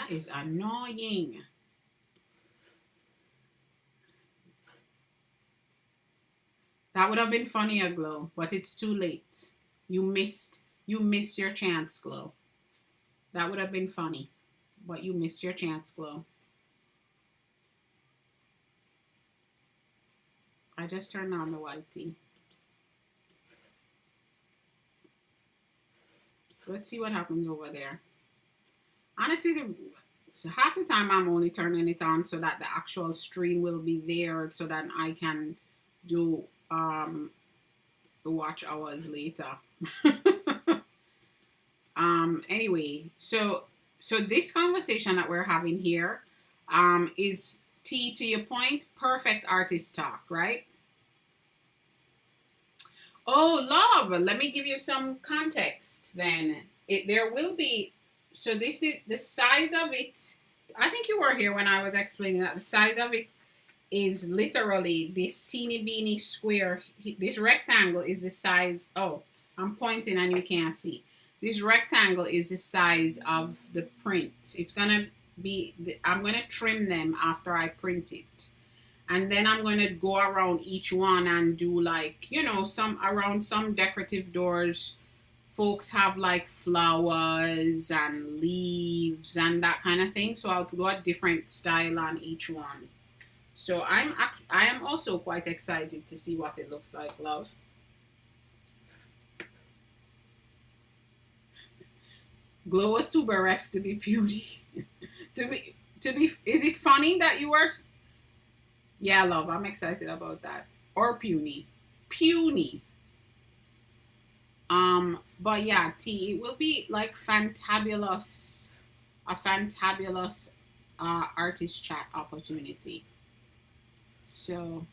That is annoying. That would have been funnier, Glow, but it's too late. You missed your chance, Glow. That would have been funny, but you missed your chance, Glow. I just turned on the white tea. So let's see what happens over there. Honestly, so half the time I'm only turning it on so that the actual stream will be there so that I can do the watch hours later. Anyway, so this conversation that we're having here is, T, to your point, perfect artist talk, right? Oh, love, let me give you some context then. There will be, so this is the size of it. I think you were here when I was explaining that the size of it is literally this teeny beeny square. This rectangle is the size. Oh, I'm pointing and you can't see. This rectangle is the size of the print. It's gonna be, I'm gonna trim them after I print it. And then I'm going to go around each one and do, like, you know, around some decorative doors. Folks have like flowers and leaves and that kind of thing. So I'll do a different style on each one. So I am also quite excited to see what it looks like, love. Glow was too bereft to be puny. to be, is it funny that you were... Yeah, love, I'm excited about that. Or puny. Puny. But yeah, T, it will be like fantabulous, a fantabulous artist chat opportunity. So,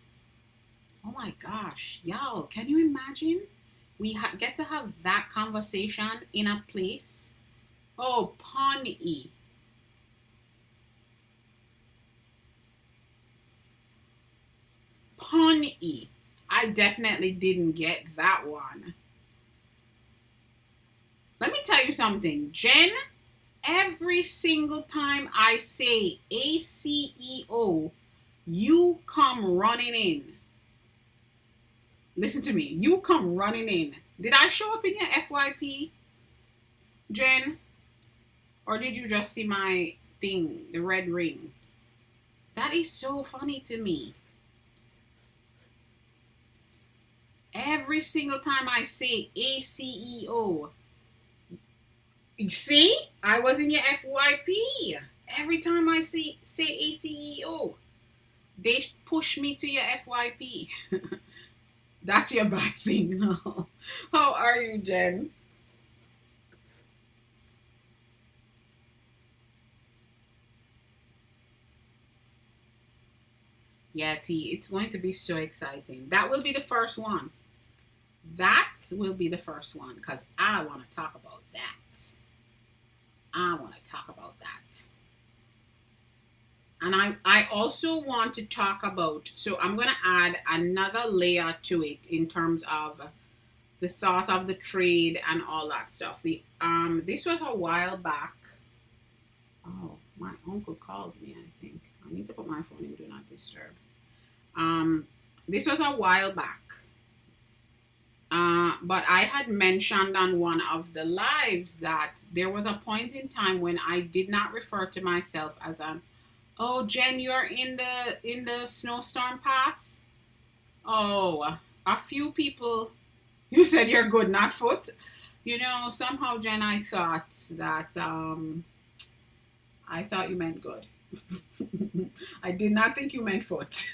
oh my gosh, y'all, can you imagine? We get to have that conversation in a place. Oh, punny. Punny. I definitely didn't get that one. Let me tell you something, Jen. Every single time I say ACEO, you come running in. Listen to me. You come running in. Did I show up in your FYP, Jen? Or did you just see my thing, the red ring? That is so funny to me. Every single time I say ACEO. You see? I was in your FYP. Every time I say ACEO, they push me to your FYP. That's your bad signal. How are you, Jen? Yeah, T, it's going to be so exciting. That will be the first one. That will be the first one because I want to talk about that. I want to talk about that. And I also want to talk about, so I'm going to add another layer to it in terms of the thought of the trade and all that stuff. This was a while back. Oh, my uncle called me, I think. I need to put my phone in Do Not Disturb. This was a while back. But I had mentioned on one of the lives that there was a point in time when I did not refer to myself as an, oh, Jen, you're in the snowstorm path. Oh, a few people, you said you're good, not foot. You know, somehow, Jen, I thought that I thought you meant good. I did not think you meant foot.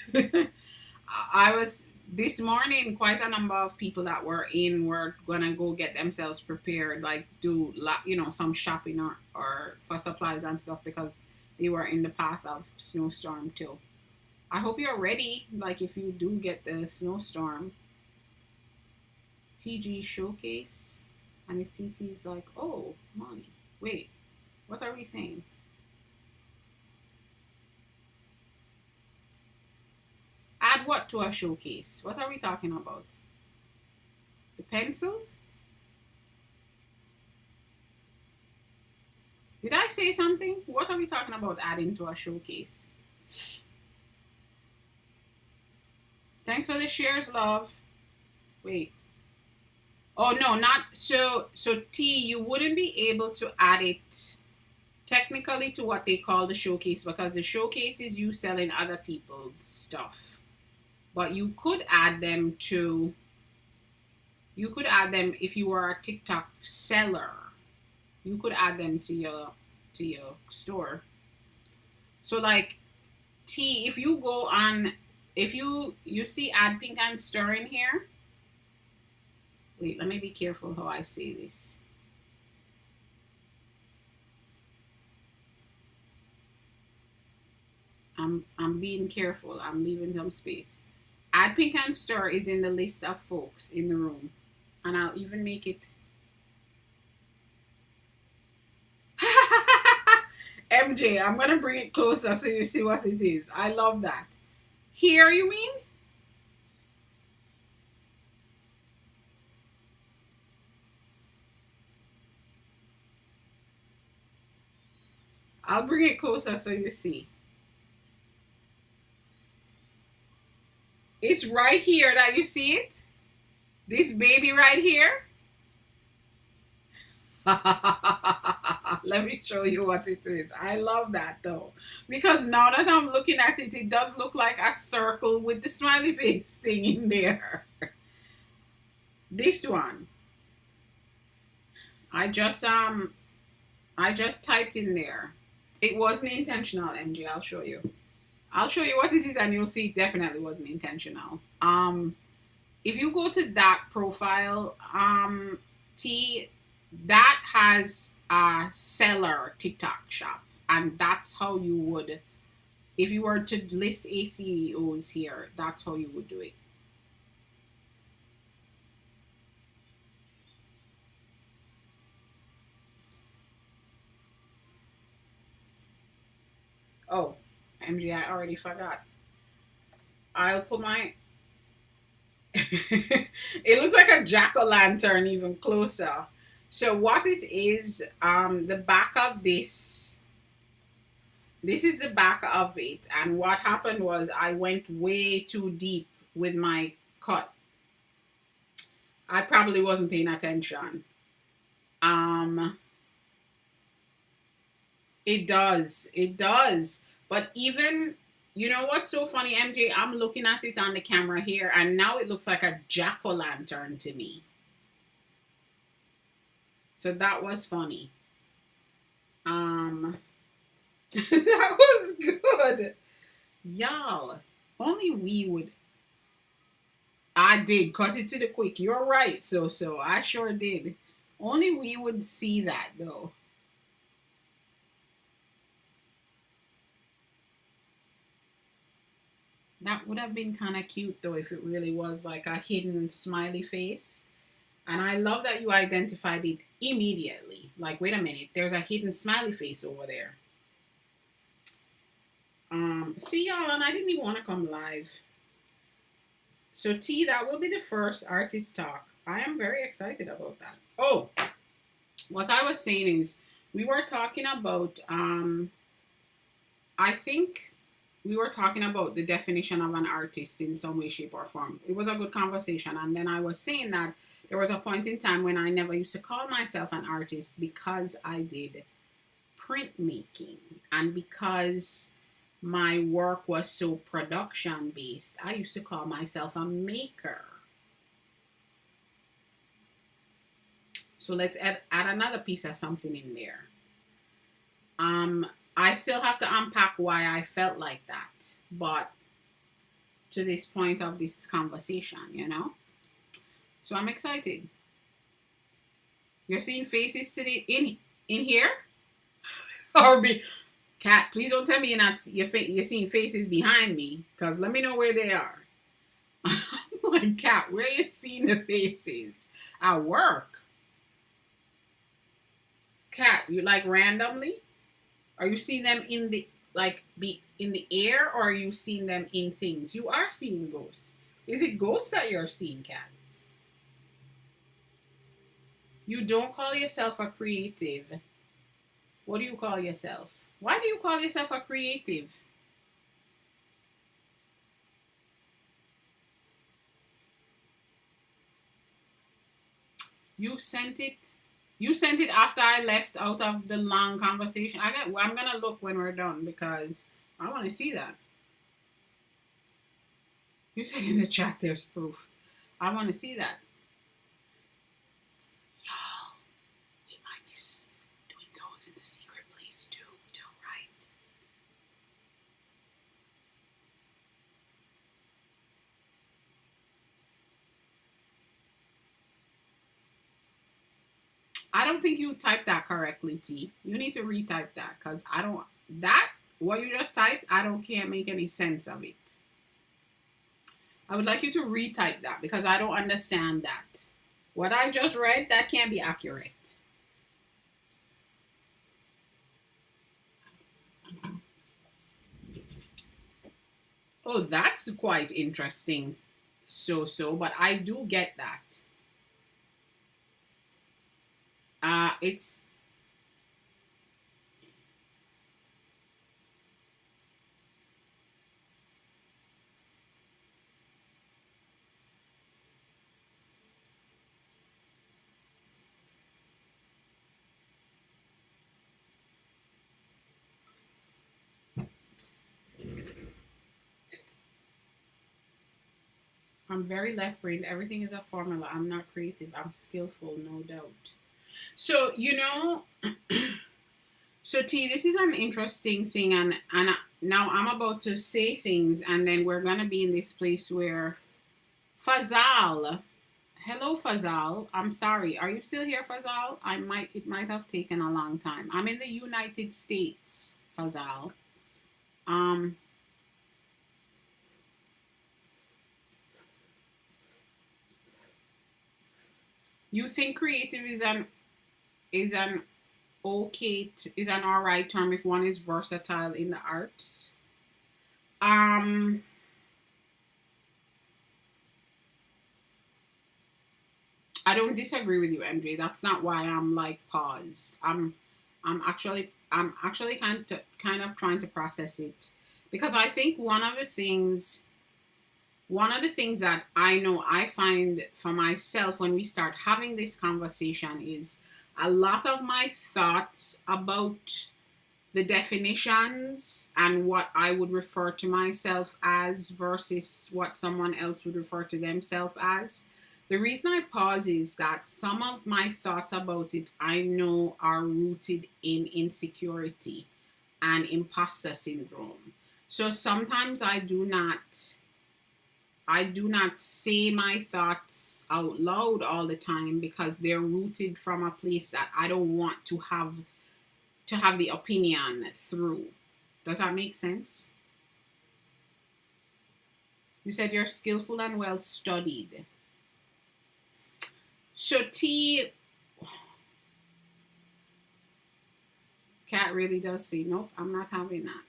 I was, this morning, quite a number of people that were gonna go get themselves prepared, like do, you know, some shopping or for supplies and stuff because they were in the path of snowstorm too. I hope you're ready, like if you do get the snowstorm. TG showcase, and if TT is like, oh, money. Wait, what are we saying? Add what to a showcase? What are we talking about? The pencils? Did I say something? What are we talking about adding to a showcase? Thanks for the shares, love. Wait. Oh no, not so. So T, you wouldn't be able to add it technically to what they call the showcase, because the showcase is you selling other people's stuff. But you could add them to. You could add them if you were a TikTok seller. You could add them to your store. So like T, if you go on, if you see add pink and stir in here. Wait, let me be careful how I say this. I'm being careful. I'm leaving some space. Add pink and stir is in the list of folks in the room, and I'll even make it. MJ, I'm gonna bring it closer so you see what it is. I love that. Here, you mean? I'll bring it closer so you see. It's right here that you see it. This baby right here. Let me show you what it is. I love that though. Because now that I'm looking at it, it does look like a circle with the smiley face thing in there. This one. I just typed in there. It wasn't intentional, MJ. I'll show you. I'll show you what it is and you'll see it definitely wasn't intentional. If you go to that profile, T, that has a seller TikTok shop. And that's how you would, if you were to list ACEOs here, that's how you would do it. Oh, MG, I already forgot. I'll put my... It looks like a jack-o'-lantern even closer. So what it is, the back of this is the back of it. And what happened was I went way too deep with my cut. I probably wasn't paying attention. It does. But even, you know what's so funny, MJ? I'm looking at it on the camera here, and now it looks like a jack-o'-lantern to me. So that was funny. That was good. Y'all, only we would. I did, cut it to the quick. You're right, so I sure did. Only we would see that, though. That would have been kind of cute, though, if it really was like a hidden smiley face. And I love that you identified it immediately. Like, wait a minute, there's a hidden smiley face over there. See, y'all, and I didn't even want to come live. So, T, that will be the first artist talk. I am very excited about that. Oh, what I was saying is, we were talking about, I think we were talking about the definition of an artist in some way, shape, or form. It was a good conversation. And then I was saying that there was a point in time when I never used to call myself an artist because I did printmaking. And because my work was so production based, I used to call myself a maker. So let's add another piece of something in there. I still have to unpack why I felt like that, but to this point of this conversation, you know? So I'm excited. You're seeing faces today in here? Or be Cat, please don't tell me you're seeing faces behind me, because let me know where they are. I'm like, Cat, where are you seeing the faces? At work. Cat, you like randomly? Are you seeing them in the be in the air, or are you seeing them in things? You are seeing ghosts. Is it ghosts that you're seeing, Cat? You don't call yourself a creative. What do you call yourself? Why do you call yourself a creative? You sent it. You sent it after I left out of the long conversation. I'm gonna look when we're done because I want to see that. You said in the chat there's proof. I want to see that. Y'all, we might be doing those in the secret place too, right? I don't think you typed that correctly, T. You need to retype that because I don't. That, what you just typed, can't make any sense of it. I would like you to retype that because I don't understand that. What I just read, that can't be accurate. Oh, that's quite interesting. But I do get that. It's I'm very left-brained. Everything is a formula. I'm not creative. I'm skillful, no doubt. So, so T, this is an interesting thing, and now I'm about to say things, and then we're gonna be in this place where Fazal. Hello, Fazal. I'm sorry. Are you still here, Fazal? It might have taken a long time. I'm in the United States, Fazal. You think creative is an alright term if one is versatile in the arts? I don't disagree with you, MJ. That's not why I'm like paused. I'm actually kind of trying to process it because I think one of the things that I know I find for myself when we start having this conversation is a lot of my thoughts about the definitions and what I would refer to myself as versus what someone else would refer to themselves as. The reason I pause is that some of my thoughts about it I know are rooted in insecurity and imposter syndrome. So sometimes I do not say my thoughts out loud all the time because they're rooted from a place that I don't want to have the opinion through. Does that make sense? You said you're skillful and well studied. So T, Cat really does say, nope, I'm not having that.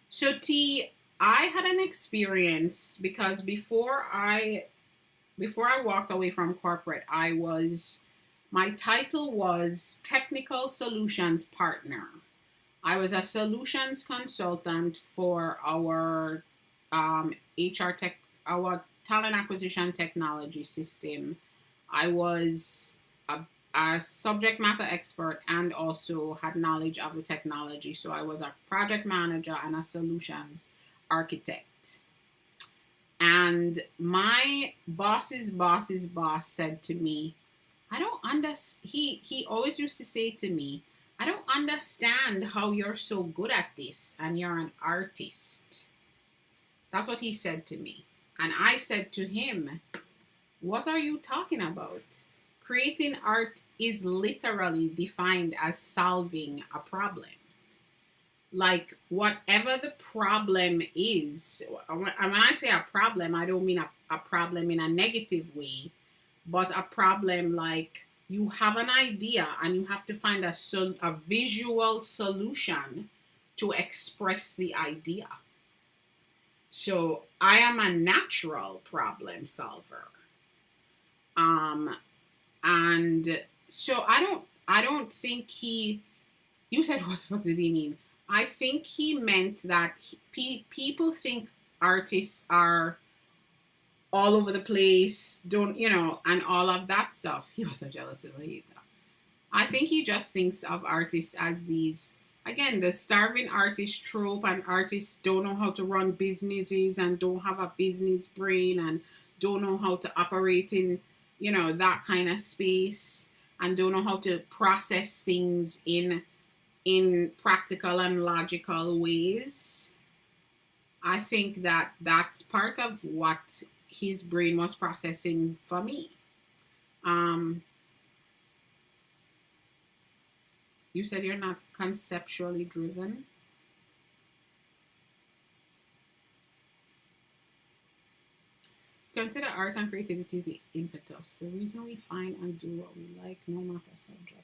So T, I had an experience because before I walked away from corporate, my title was Technical Solutions Partner. I was a solutions consultant for our our talent acquisition technology system. I was a subject matter expert and also had knowledge of the technology. So I was a project manager and a solutions architect. And my boss's boss said to me, I don't understand. He always used to say to me, I don't understand how you're so good at this and you're an artist. That's what he said to me. And I said to him, what are you talking about? Creating art is literally defined as solving a problem. Like whatever the problem is, when I say a problem, I don't mean a problem in a negative way, but a problem like you have an idea and you have to find a visual solution to express the idea. So I am a natural problem solver. And so I don't think he. You said what did he mean? I think he meant that people think artists are all over the place, don't and all of that stuff. He was so jealous of me. I think he just thinks of artists as these, again, the starving artist trope, and artists don't know how to run businesses and don't have a business brain and don't know how to operate in, that kind of space, and don't know how to process things in practical and logical ways. I think that that's part of what his brain was processing for me. You said you're not conceptually driven. Consider art and creativity the impetus, the reason we find and do what we like, no matter subject.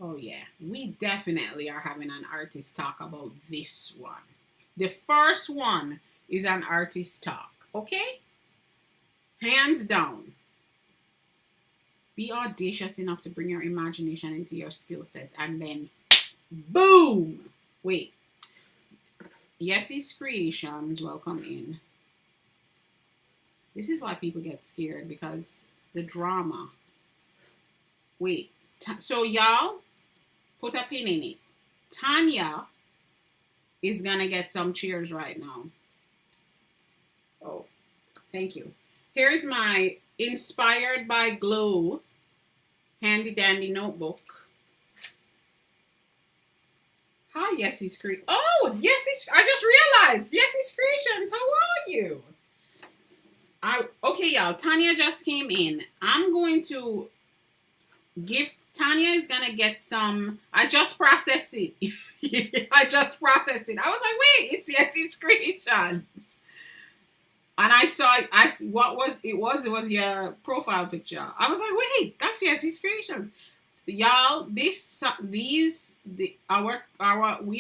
Oh yeah, we definitely are having an artist talk about this one. The first one is an artist talk, okay? Hands down. Be audacious enough to bring your imagination into your skill set, and then boom! Wait. Yesie's Creations, welcome in. This is why people get scared, because the drama. Wait. So y'all, put a pin in it. Tanya is gonna get some cheers right now. Oh, thank you. Here's my inspired by Glow handy dandy notebook. Hi, Yesie's Creations. Oh, Yesie's. I just realized. Yesie's Creations. How are you? Okay, y'all. Tanya just came in. I'm going to give. Tanya is gonna get some. I just processed it. I just processed it. I was like, wait, it's Yesie's Creations. And I saw what was it was your profile picture. I was like, wait, that's Yesie's Creation. Y'all, we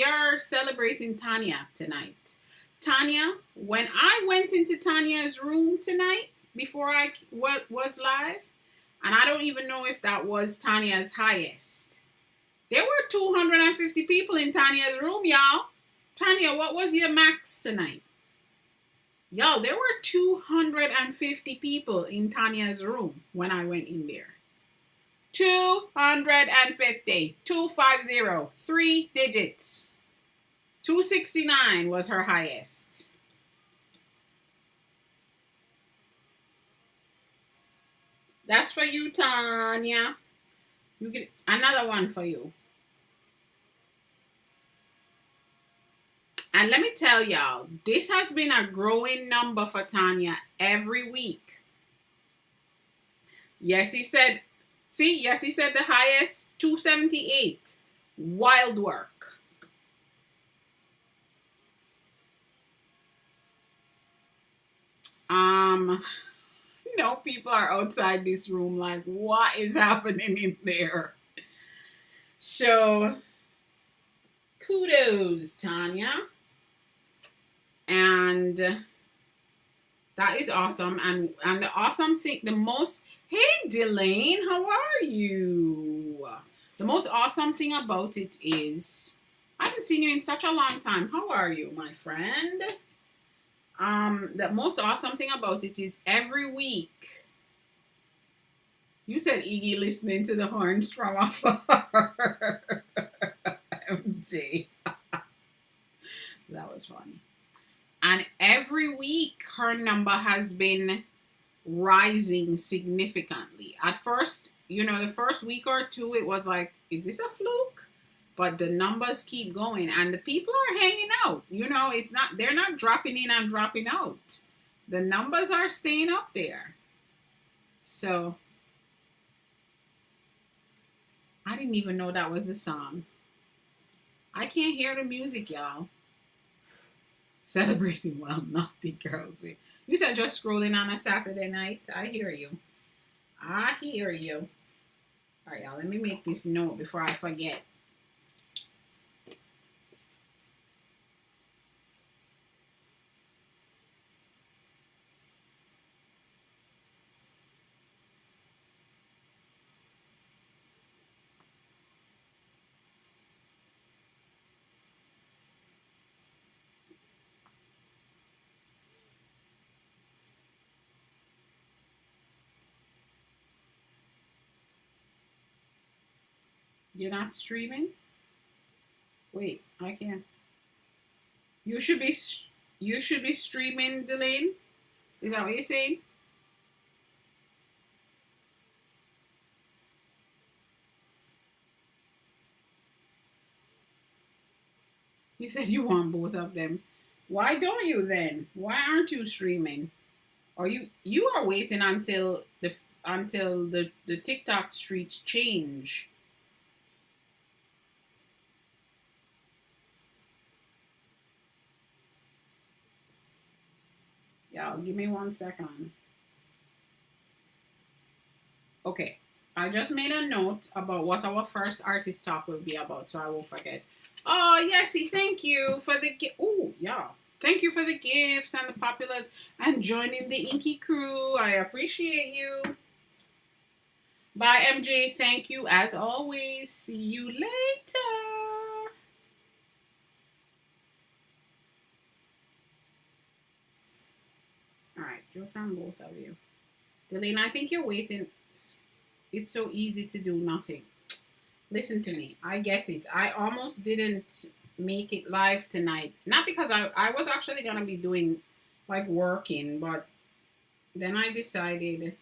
are celebrating Tanya tonight. Tanya, when I went into Tanya's room tonight before I was live, and I don't even know if that was Tanya's highest. There were 250 people in Tanya's room, y'all. Tanya, what was your max tonight? Yo, there were 250 people in Tanya's room when I went in there. 250. 250. 3 digits. 269 was her highest. That's for you, Tanya. You get another one for you. And let me tell y'all, this has been a growing number for Tanya every week. Yessie said the highest, 278. Wild work. No, people are outside this room like, what is happening in there? So, kudos, Tanya. And that is awesome. And the awesome thing, hey, Delane, how are you? The most awesome thing about it is, I haven't seen you in such a long time. How are you, my friend? The most awesome thing about it is every week. You said Iggy listening to the horns from afar. MJ. That was funny. And every week her number has been rising significantly. At first, the first week or two, it was like, is this a fluke? But the numbers keep going and the people are hanging out. They're not dropping in and dropping out. The numbers are staying up there. So, I didn't even know that was the song. I can't hear the music, y'all. Celebrating while naughty girls. You said just scrolling on a Saturday night. I hear you. All right, y'all. Let me make this note before I forget. You're not streaming? Wait, I can't. You should be you should be streaming, Delane. Is that what you're saying? You said you want both of them. Why don't you then? Why aren't you streaming? Or you are waiting until the TikTok streets change. Yeah, give me 1 second. Okay. I just made a note about what our first artist talk will be about, so I won't forget. Oh, Yesy, thank you for the gift. Oh, yeah. Thank you for the gifts and the populars and joining the Inky crew. I appreciate you. Bye, MJ. Thank you as always. See you later. All right, jokes on both of you. Delane, I think you're waiting. It's so easy to do nothing. Listen to me. I get it. I almost didn't make it live tonight. Not because I was actually going to be doing like working, but then I decided,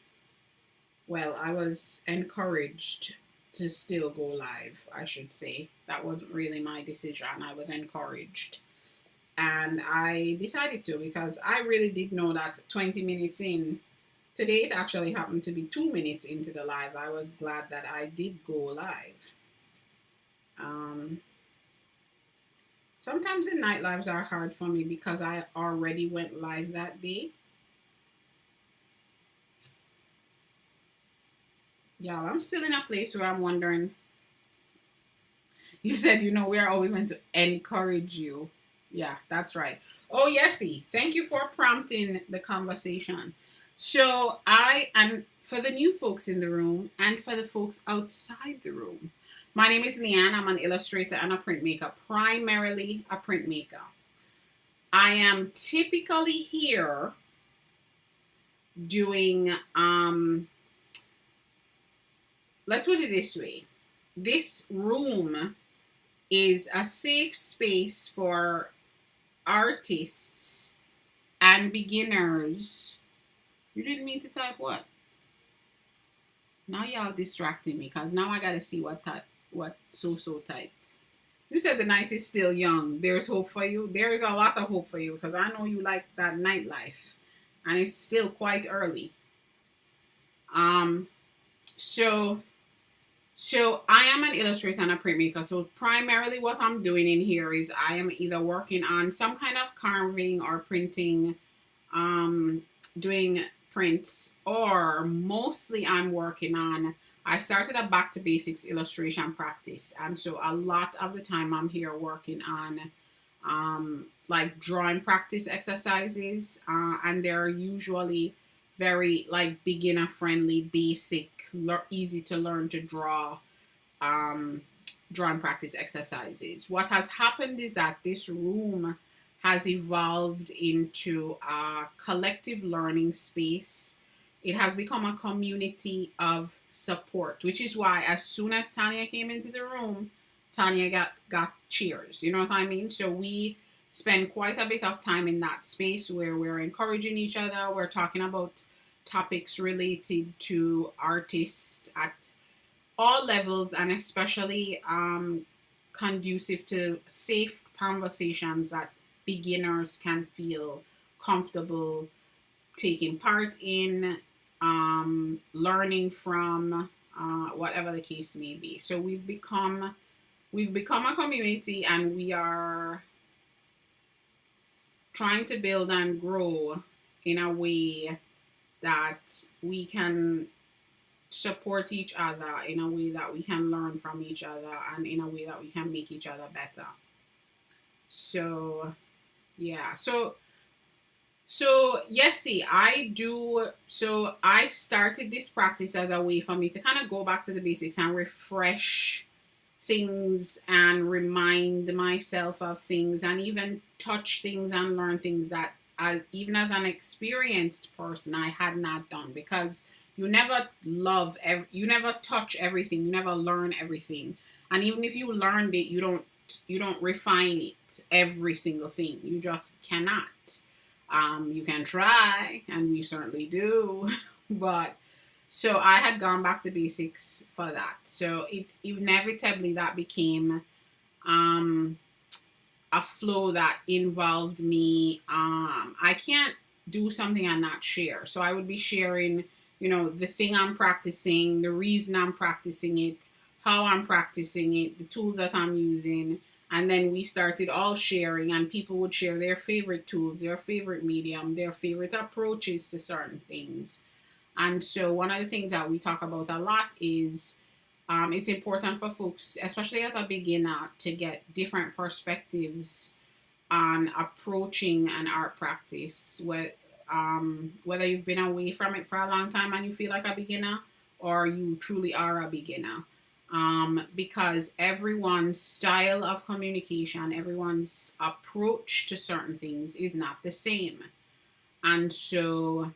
well, I was encouraged to still go live, I should say. That wasn't really my decision. I was encouraged. And I decided to because I really did know that 20 minutes in, today it actually happened to be 2 minutes into the live. I was glad that I did go live. Um, Sometimes the night lives are hard for me because I already went live that day. Y'all, I'm still in a place where I'm wondering. You said, we are always meant to encourage you. Yeah, that's right. Oh, Yesy, thank you for prompting the conversation. So and for the new folks in the room and for the folks outside the room, my name is Leanne. I'm an illustrator and a printmaker, primarily a printmaker. I am typically here doing, let's put it this way. This room is a safe space for artists and beginners. You didn't mean to type what? Now y'all distracting me because now I gotta see what so typed. You said the night is still young. There's hope for you. There is a lot of hope for you because I know you like that nightlife, and it's still quite early. So I am an illustrator and a printmaker. So primarily what I'm doing in here is I am either working on some kind of carving or printing, doing prints, or mostly I'm working on, I started a back to basics illustration practice. And so a lot of the time I'm here working on like drawing practice exercises. And they're usually very like beginner friendly, basic, easy to learn to draw drawing practice exercises. What has happened is that this room has evolved into a collective learning space. It has become a community of support, which is why as soon as Tanya came into the room, Tanya got cheers. You know what I mean? So we spend quite a bit of time in that space where we're encouraging each other. We're talking about topics related to artists at all levels, and especially conducive to safe conversations that beginners can feel comfortable taking part in, learning from, whatever the case may be. So we've become a community, and we are trying to build and grow in a way that we can support each other, in a way that we can learn from each other, and in a way that we can make each other better. So yeah, so yes, see, I started this practice as a way for me to kind of go back to the basics and refresh things and remind myself of things and even touch things and learn things that even as an experienced person I had not done, because You never you never touch everything. You never learn everything. And even if you learned it, you don't refine it every single thing. You just cannot. You can try, and we certainly do, but so I had gone back to basics for that. So it inevitably that became um, a flow that involved me. I can't do something and not share. So I would be sharing, the thing I'm practicing, the reason I'm practicing it, how I'm practicing it, the tools that I'm using. And then we started all sharing, and people would share their favorite tools, their favorite medium, their favorite approaches to certain things. And so one of the things that we talk about a lot is it's important for folks, especially as a beginner, to get different perspectives on approaching an art practice. Whether you've been away from it for a long time and you feel like a beginner, or you truly are a beginner. Because everyone's style of communication, everyone's approach to certain things is not the same. And so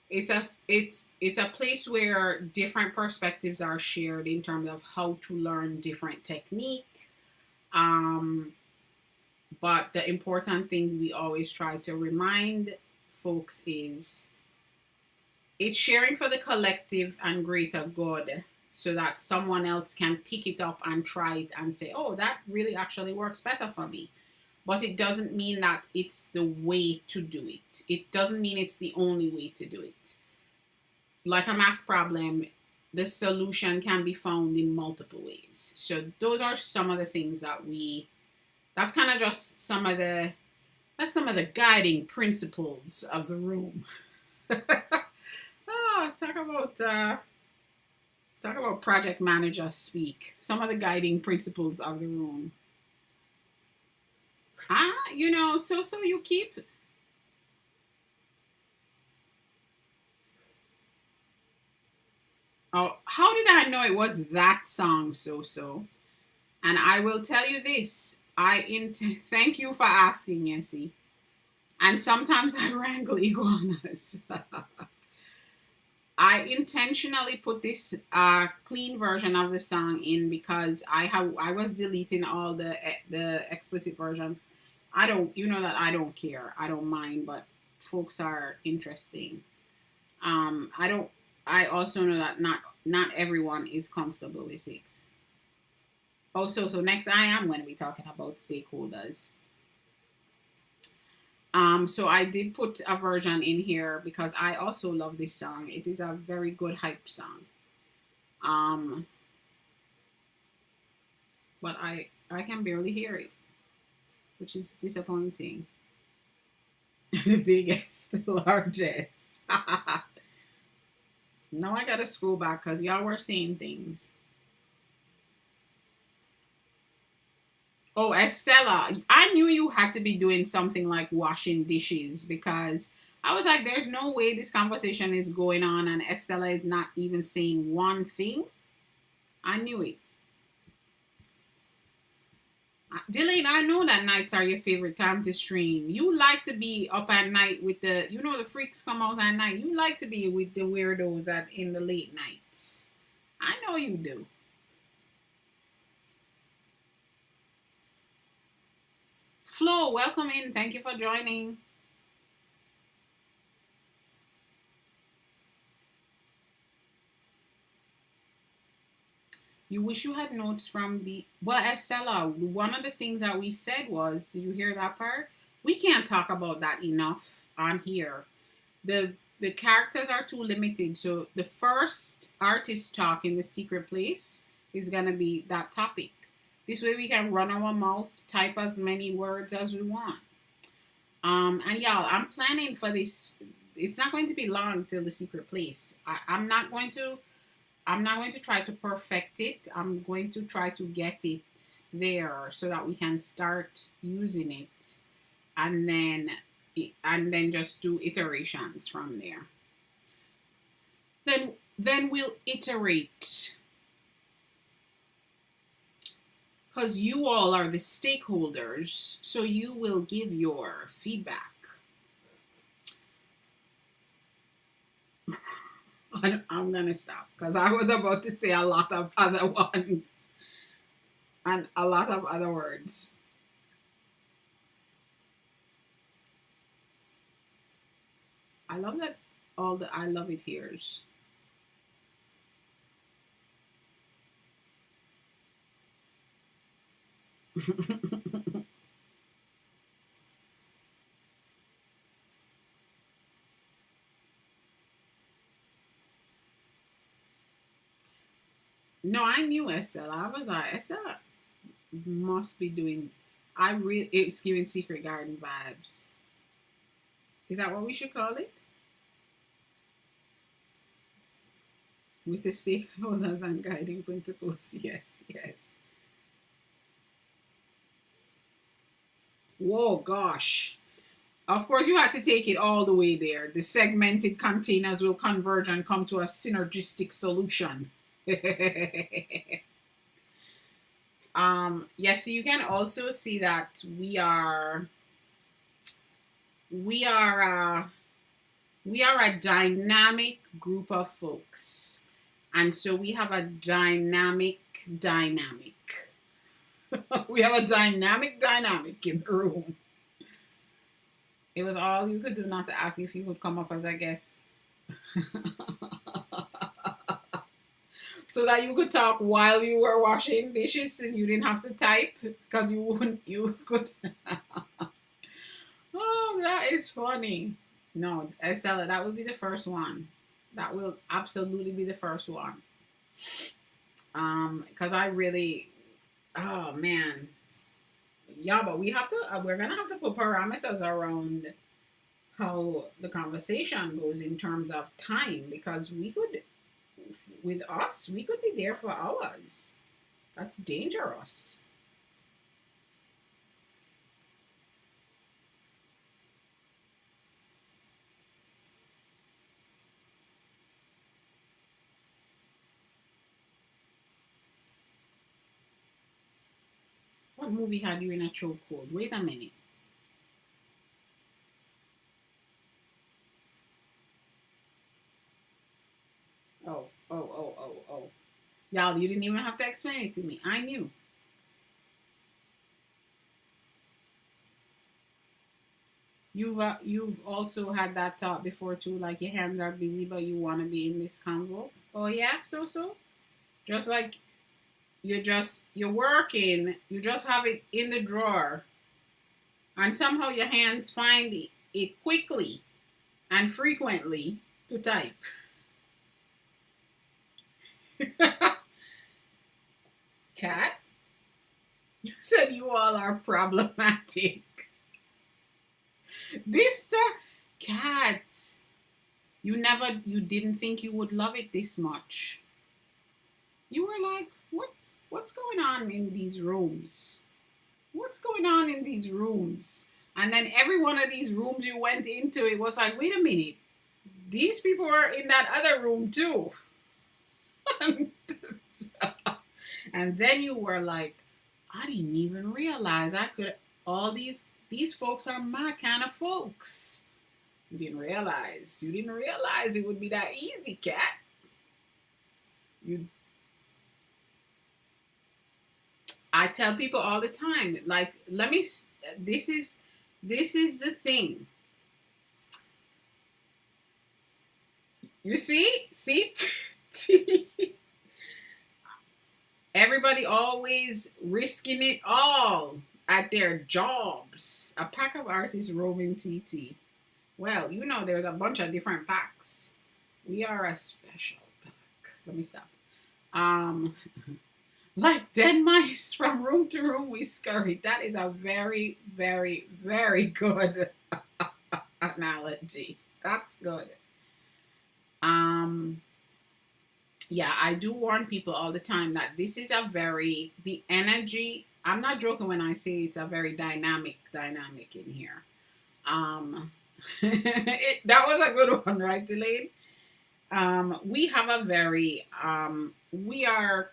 it's a place where different perspectives are shared in terms of how to learn different technique. But the important thing we always try to remind folks is it's sharing for the collective and greater good, so that someone else can pick it up and try it and say, oh, that really actually works better for me. But it doesn't mean that it's the way to do it. It doesn't mean it's the only way to do it. Like a math problem, the solution can be found in multiple ways. So those are some of the things that's kind of just some of the guiding principles of the room. Talk about project manager speak. Some of the guiding principles of the room. So you keep. Oh, how did I know it was that song, so? And I will tell you this. Thank you for asking, Yessie. And sometimes I wrangle iguanas. I intentionally put this clean version of the song in because I was deleting all the explicit versions. I don't care. I don't mind, but folks are interesting. I also know that not everyone is comfortable with it. Also, so next I am going to be talking about stakeholders. So I did put a version in here because I also love this song. It is a very good hype song. But I can barely hear it, which is disappointing. The biggest, largest. Now I gotta scroll back because y'all were saying things. Oh, Estella, I knew you had to be doing something like washing dishes, because I was like, there's no way this conversation is going on and Estella is not even saying one thing. I knew it. Delane, I know that nights are your favorite time to stream. You like to be up at night with the freaks come out at night. You like to be with the weirdos in the late nights. I know you do. Flo, welcome in. Thank you for joining. You wish you had notes from Estella, one of the things that we said was, did you hear that part? We can't talk about that enough on here. The characters are too limited. So the first artist talk in the secret place is going to be that topic. This way we can run our mouth, type as many words as we want. And y'all, I'm planning for this. It's not going to be long till the secret place. I'm not going to try to perfect it. I'm going to try to get it there so that we can start using it, and then just do iterations from there. Then we'll iterate, because you all are the stakeholders, so you will give your feedback. I'm gonna stop because I was about to say a lot of other ones and a lot of other words. I love that all the I love it here's. No, I knew SL. I was like, SL must be doing. I really, it's giving Secret Garden vibes. Is that what we should call it? With the stakeholders and guiding principles. Yes, yes. Whoa, gosh. Of course, you had to take it all the way there. The segmented containers will converge and come to a synergistic solution. Yes, you can also see that we are we are a dynamic group of folks, and so we have a dynamic. We have a dynamic in the room. It was all you could do not to ask if you would come up as a guest. So that you could talk while you were washing dishes and you didn't have to type because you could. Oh, that is funny. No, Estella, that would be the first one. That will absolutely be the first one. Because I really, oh man, yeah, but we're gonna have to put parameters around how the conversation goes in terms of time because with us, we could be there for hours. That's dangerous. What movie had you in a chokehold? Wait a minute. Oh. Y'all, you didn't even have to explain it to me. I knew. You've also had that thought before too, like your hands are busy, but you want to be in this convo. Oh yeah, so just like you're working, you just have it in the drawer, and somehow your hands find it quickly and frequently to type. Cat, you said you all are problematic. This stuff, cat, you didn't think you would love it this much. You were like, what's going on in these rooms? What's going on in these rooms? And then every one of these rooms you went into, it was like, wait a minute, these people are in that other room too. And then you were like, I didn't even realize I could. All these folks are my kind of folks. You didn't realize. You didn't realize it would be that easy, cat. You. I tell people all the time, like, let me. This is the thing. You see. Everybody always risking it all at their jobs. A pack of artists roaming TT. Well, there's a bunch of different packs. We are a special pack. Let me stop. Um, like dead mice from room to room we scurry. That is a very, very, very good analogy. That's good. Yeah, I do warn people all the time that this is the energy, I'm not joking when I say it's a very dynamic in here. That was a good one, right, Delane? We have a very, we are,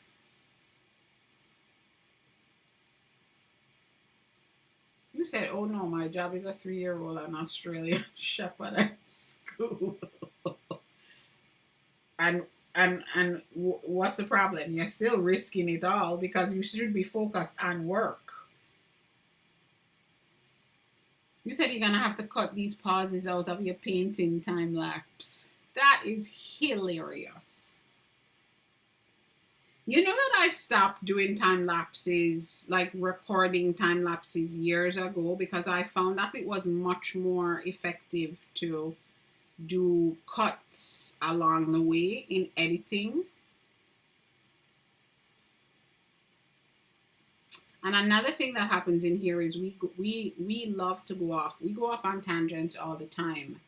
you said, oh no, my job is a 3-year-old an Australian shepherd at school. and what's the problem? You're still risking it all because you should be focused on work. You said you're gonna have to cut these pauses out of your painting time lapse. That is hilarious. You know that I stopped doing time lapses, like recording time lapses years ago, because I found that it was much more effective to do cuts along the way in editing. And another thing that happens in here is we love to go off. We go off on tangents all the time.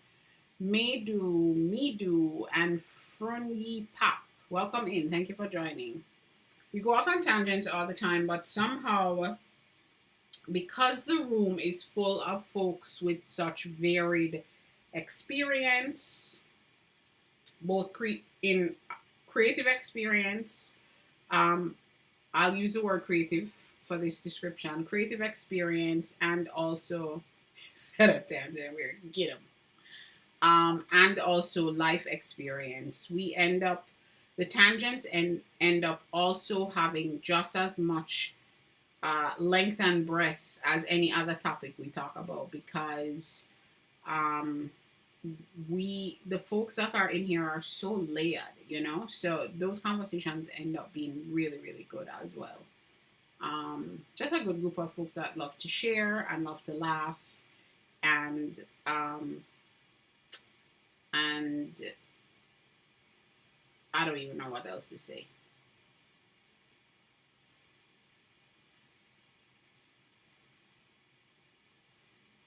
Maydu, Midu, and Frunyi Pop. Welcome in. Thank you for joining. We go off on tangents all the time, but somehow, because the room is full of folks with such varied experience, both in creative experience, I'll use the word creative for this description, creative experience, and also set a tangent where get them. And also life experience. We end up, the tangents end up also having just as much length and breadth as any other topic we talk about, because the folks that are in here are so layered, you know, so those conversations end up being really, really good as well. Just a good group of folks that love to share and love to laugh, and I don't even know what else to say.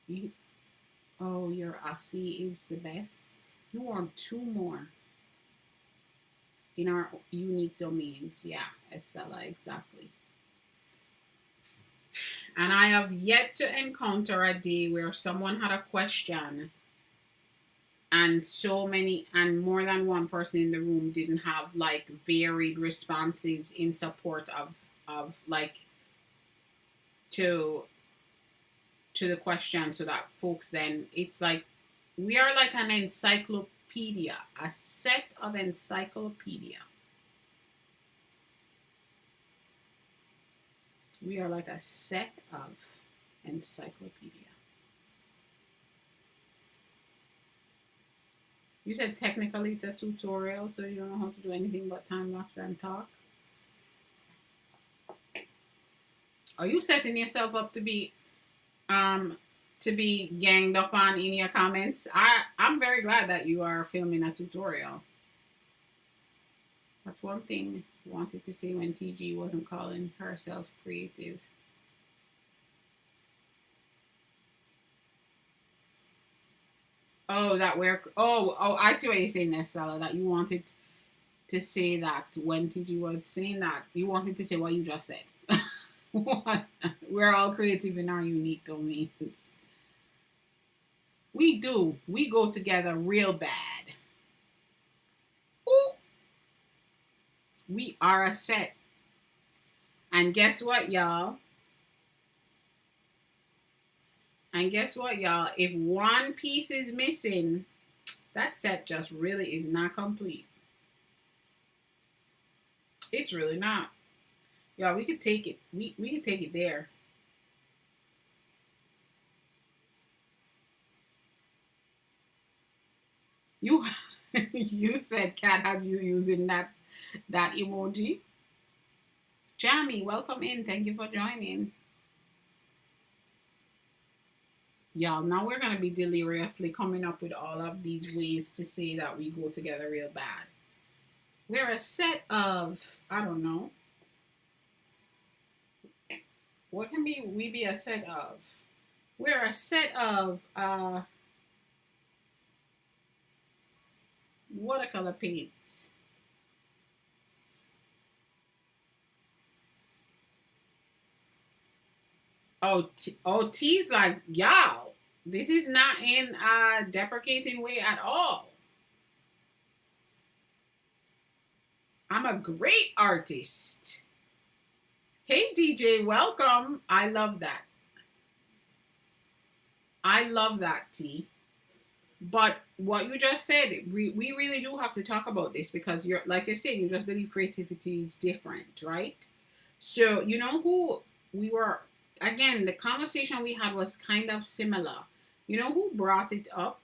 Your Aussie is the best. You want 2 more in our unique domains. Yeah, Estella, exactly. And I have yet to encounter a day where someone had a question and more than one person in the room didn't have like varied responses in support of like to the question, so that folks, then it's like we are like an encyclopedia, a set of encyclopedia. We are like a set of encyclopedia. You said technically it's a tutorial, so you don't know how to do anything but time lapse and talk. Are you setting yourself up to be ganged up on in your comments? I'm very glad that you are filming a tutorial. That's one thing I wanted to say when TG wasn't calling herself creative. Oh, I see what you're saying there, Stella, that you wanted to say that when TG was saying that, you wanted to say what you just said. We're all creative in our unique domains. We do. We go together real bad. Ooh. We are a set. And guess what, y'all? If one piece is missing, that set just really is not complete. It's really not. Y'all, we could take it. We could take it there. You said Kat had you using that emoji. Jamie, welcome in. Thank you for joining. Y'all, now we're going to be deliriously coming up with all of these ways to say that we go together real bad. We're a set of, I don't know. What can we be a set of? We're a set of watercolor paint. T's like, y'all, this is not in a deprecating way at all. I'm a great artist. Hey, DJ, welcome. I love that. I love that, T. But what you just said, we really do have to talk about this because you're like you said, you just believe creativity is different, right? So you know who we were again, the conversation we had was kind of similar. You know who brought it up?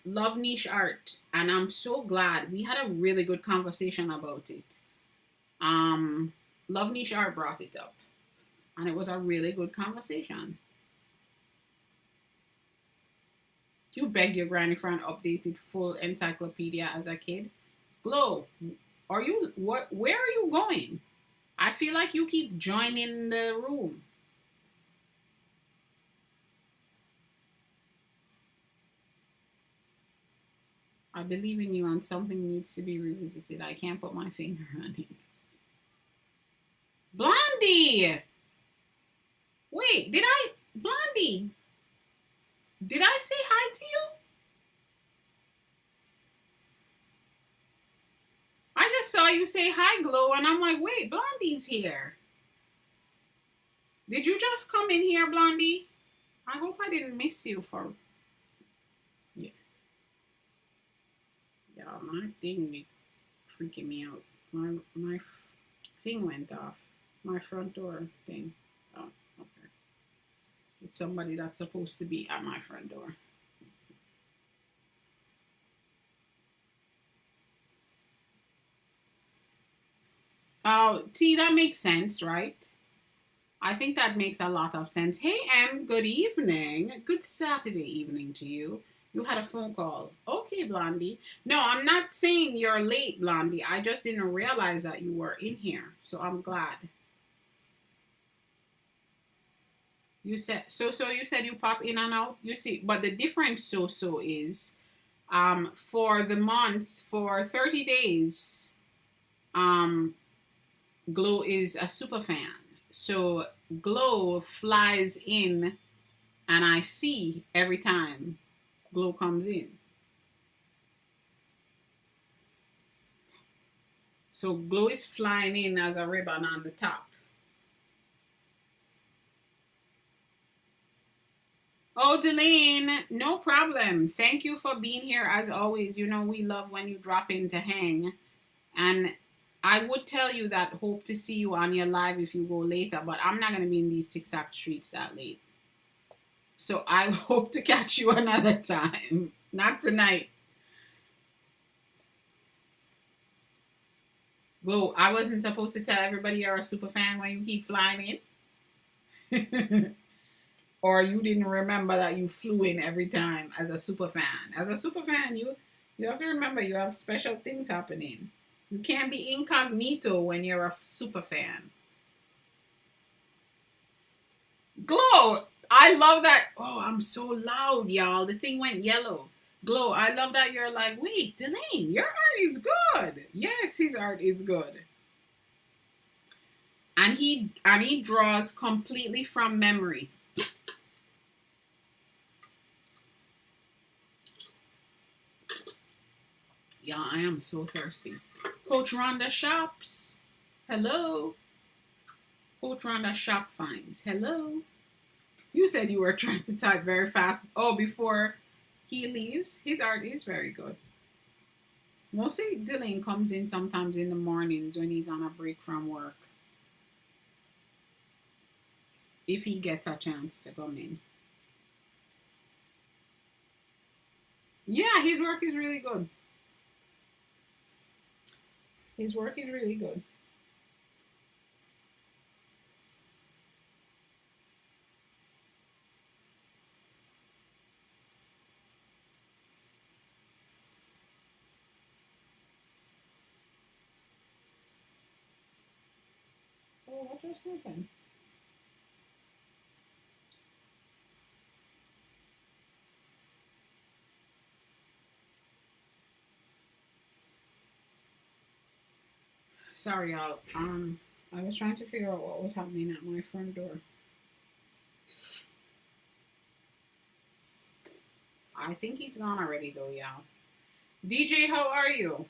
Love niche art. And I'm so glad we had a really good conversation about it. Um Love niche art brought it up. And it was a really good conversation. You begged your granny for an updated full encyclopedia as a kid. Glow, are you what where are you going? I feel like you keep joining the room. I believe in you and something needs to be revisited. I can't put my finger on it. Blondie! Wait, did I Blondie? Did I say hi to you? I just saw you say hi, Glow, and I'm like, wait, Blondie's here. Did you just come in here, Blondie? I hope I didn't miss you for. Yeah, yeah, my thing be freaking me out. My thing went off. My front door thing. Oh, okay. It's somebody that's supposed to be at my front door. Oh, T, that makes sense, right? I think that makes a lot of sense. Hey, Em, good evening. Good Saturday evening to you. You had a phone call. Okay, Blondie. No, I'm not saying you're late, Blondie. I just didn't realize that you were in here. So I'm glad. You said so you said you pop in and out. You see, but the difference is for the month for 30 days, um Glow is a super fan. So Glow flies in and I see every time Glow comes in. So Glow is flying in as a ribbon on the top. Oh, Delane, no problem. Thank you for being here as always. You know, we love when you drop in to hang. And I would tell you that hope to see you on your live if you go later, but I'm not going to be in these TikTok streets that late. So I hope to catch you another time. Not tonight. Well, I wasn't supposed to tell everybody you're a super fan when you keep flying in. Or you didn't remember that you flew in every time as a super fan. As a super fan, you have to remember you have special things happening. You can't be incognito when you're a super fan. Glow, I love that. Oh, I'm so loud, y'all. The thing went yellow. Glow, I love that you're like, wait, Delane, your art is good. Yes, his art is good. And he draws completely from memory. Yeah, I am so thirsty. Coach Rhonda shops. Hello. Coach Rhonda shop finds. Hello. You said you were trying to type very fast. Oh, before he leaves. His art is very good. Mostly Dylan comes in sometimes in the mornings when he's on a break from work. If he gets a chance to come in. Yeah, his work is really good. His work is really good. Oh, what just happened? Sorry, y'all. I was trying to figure out what was happening at my front door. I think he's gone already, though, y'all. DJ, how are you?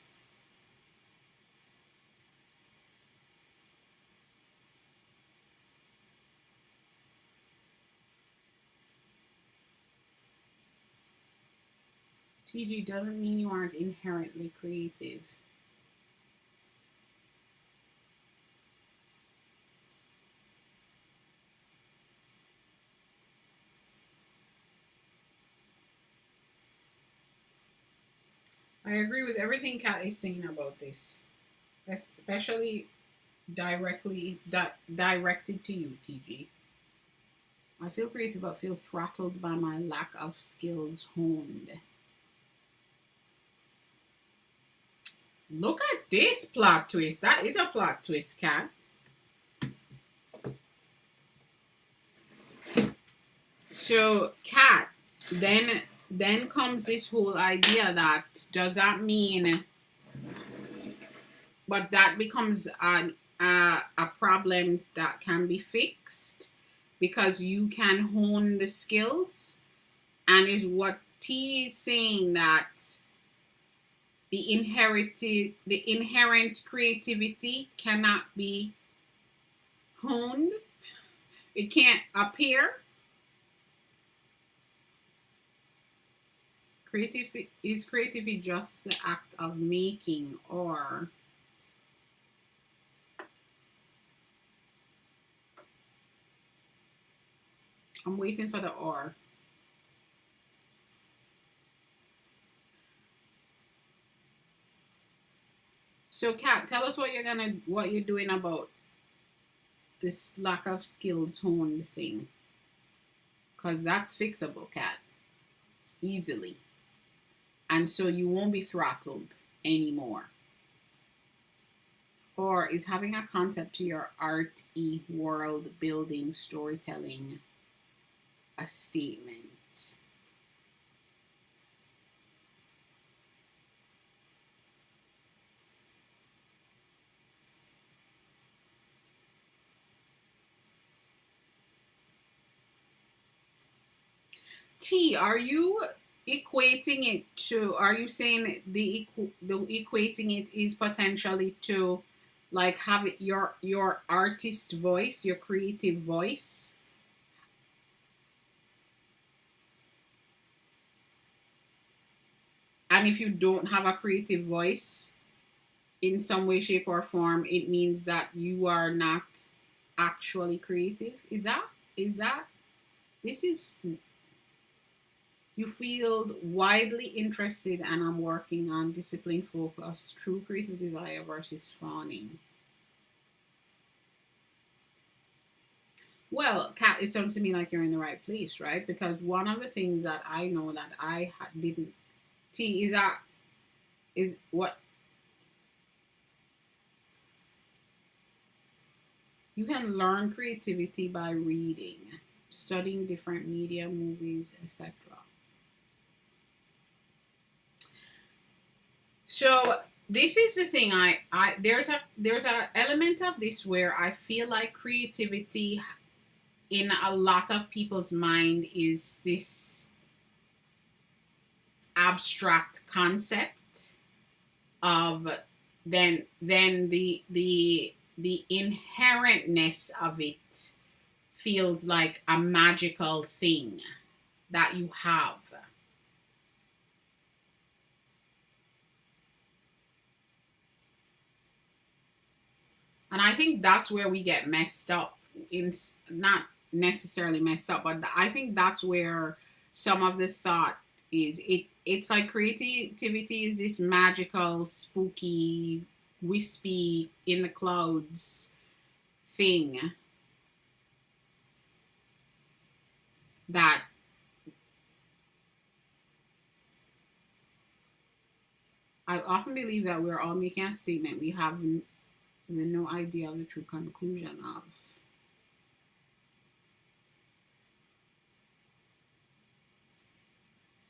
TG doesn't mean you aren't inherently creative. I agree with everything Kat is saying about this, especially directed to you, TG. I feel creative but feel throttled by my lack of skills honed. Look at this plot twist. That is a plot twist, Kat. So, Kat, then comes this whole idea that does that mean, but that becomes a problem that can be fixed because you can hone the skills, and is what T is saying, that the inherent creativity cannot be honed. It can't appear. Is creativity just the act of making, or I'm waiting for the or. So, Kat, tell us what you're doing about this lack of skills honed thing, because that's fixable, Kat, easily, and so you won't be throttled anymore. Or is having a concept to your art-y world building storytelling a statement? T, are you equating it to, are you saying the equating it is potentially to like have it your artist voice, your creative voice? And if you don't have a creative voice in some way, shape, or form, it means that you are not actually creative. Is that this is, you feel widely interested and I'm working on discipline focus, true creative desire versus fawning. Well, Kat, it sounds to me like you're in the right place, right? Because one of the things that I know that I didn't, T, is that, is what, you can learn creativity by reading, studying different media, movies, etc. So this is the thing. There's a element of this where I feel like creativity in a lot of people's mind is this abstract concept of then the inherentness of it feels like a magical thing that you have. And I think that's where we get messed up, in not necessarily messed up, but I think that's where some of the thought is. It's like creativity is this magical, spooky, wispy, in the clouds thing that I often believe that we're all making a statement we have no idea of the true conclusion of.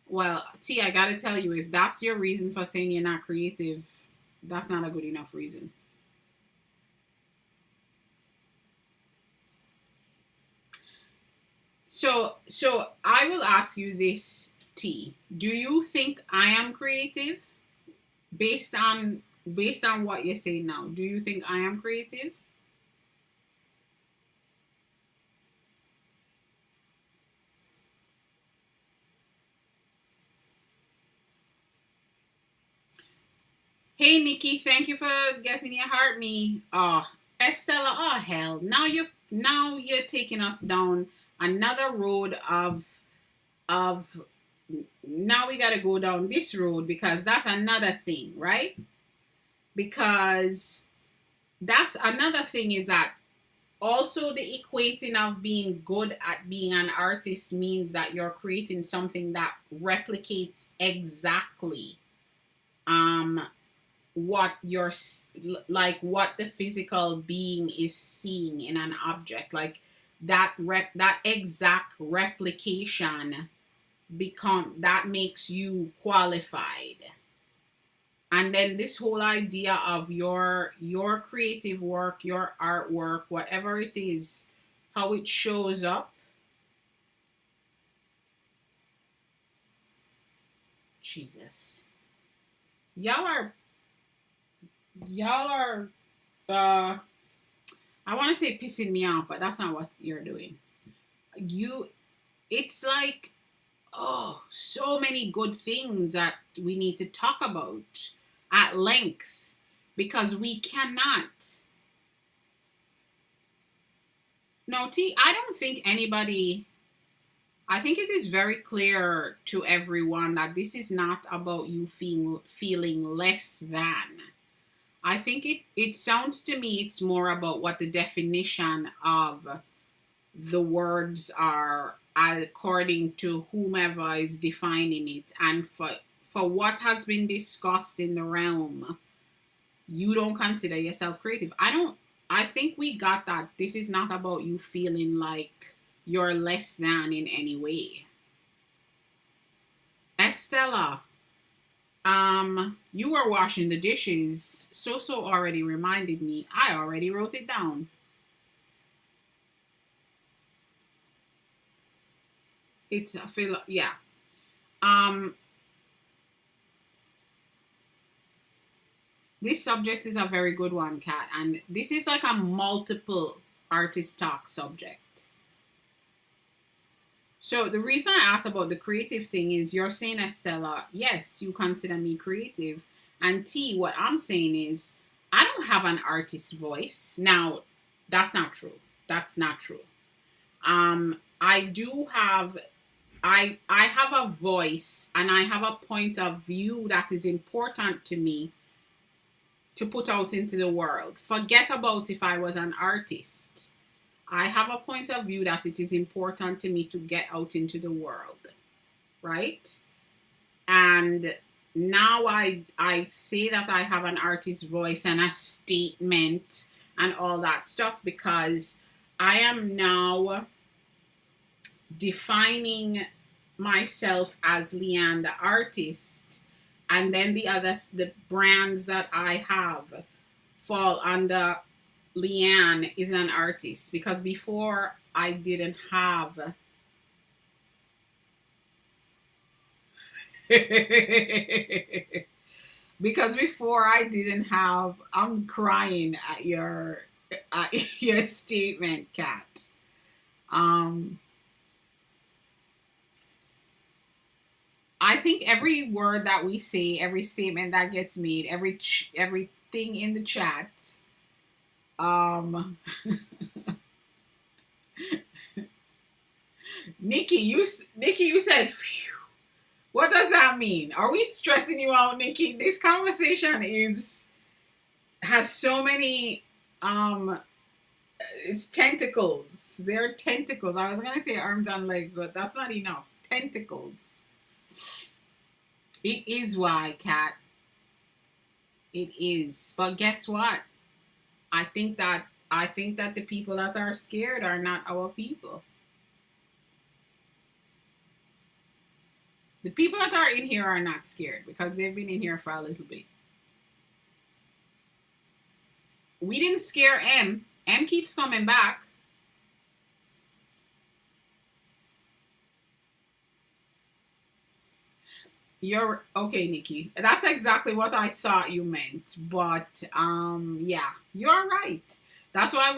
Well, T, I gotta tell you, if that's your reason for saying you're not creative, that's not a good enough reason. So I will ask you this, T. Do you think I am creative? Based on what you're saying now, do you think I am creative? Hey Nikki, thank you for getting your heart me. Oh, Estella, oh hell. Now you're taking us down another road of now we gotta go down this road because that's another thing, right? Because that's another thing is that also the equating of being good at being an artist means that you're creating something that replicates exactly um what your like what the physical being is seeing in an object, like that exact replication become that makes you qualified. And then this whole idea of your creative work, your artwork, whatever it is, how it shows up. Jesus, y'all are y'all are uh I want to say pissing me off, but that's not what you're doing. You, it's like, oh, so many good things that we need to talk about at length because we cannot. No, T, I don't think anybody, I think it is very clear to everyone that this is not about you feeling less than. I think it sounds to me it's more about what the definition of the words are according to whomever is defining it, and for what has been discussed in the realm, you don't consider yourself creative. I think we got that this is not about you feeling like you're less than in any way. Estella, you were washing the dishes. So already reminded me. I already wrote it down. It's I feel yeah. Um, this subject is a very good one, Kat, and this is like a multiple artist talk subject. So the reason I asked about the creative thing is you're saying, Estella, yes, you consider me creative, and T, what I'm saying is I don't have an artist voice. Now, that's not true. That's not true. I do have I have a voice and I have a point of view that is important to me to put out into the world. Forget about if I was an artist. I have a point of view that it is important to me to get out into the world, right? And now I say that I have an artist voice and a statement and all that stuff because I am now defining myself as Leanne the artist, and then the brands that I have fall under Leanne is an artist, because before I didn't have because before I didn't have, I'm crying at your statement, Kat. um I think every word that we say, every statement that gets made, everything in the chat, um, Nikki, you said, phew. What does that mean? Are we stressing you out, Nikki? This conversation is has so many it's tentacles. They're tentacles. I was gonna say arms and legs, but that's not enough. Tentacles. It is why, Cat. It is. But guess what? I think that the people that are scared are not our people. The people that are in here are not scared because they've been in here for a little bit. We didn't scare M. M keeps coming back. You're okay, Nikki. That's exactly what I thought you meant. But yeah, you're right. That's why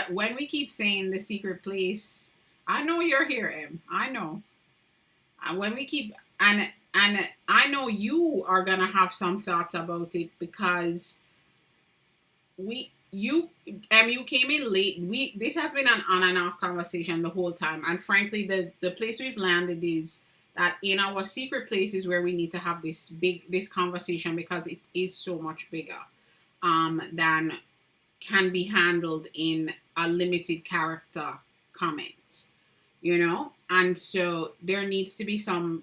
when we keep saying the secret place, I know you're here, M. I know. And when we keep and I know you are gonna have some thoughts about it because you came in late. This has been an on and off conversation the whole time, and frankly, the place we've landed is that in our secret places where we need to have this conversation because it is so much bigger than can be handled in a limited character comment, and so there needs to be some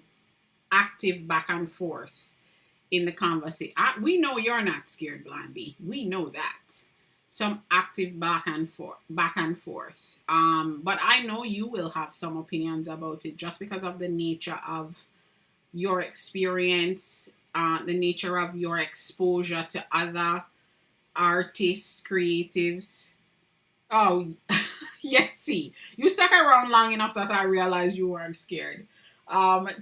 active back and forth in the conversation. We know you're not scared, Blondie. We know that. Some active back and forth. But I know you will have some opinions about it just because of the nature of your experience, the nature of your exposure to other artists, creatives. Oh, yes, see, you stuck around long enough that I realized you weren't scared.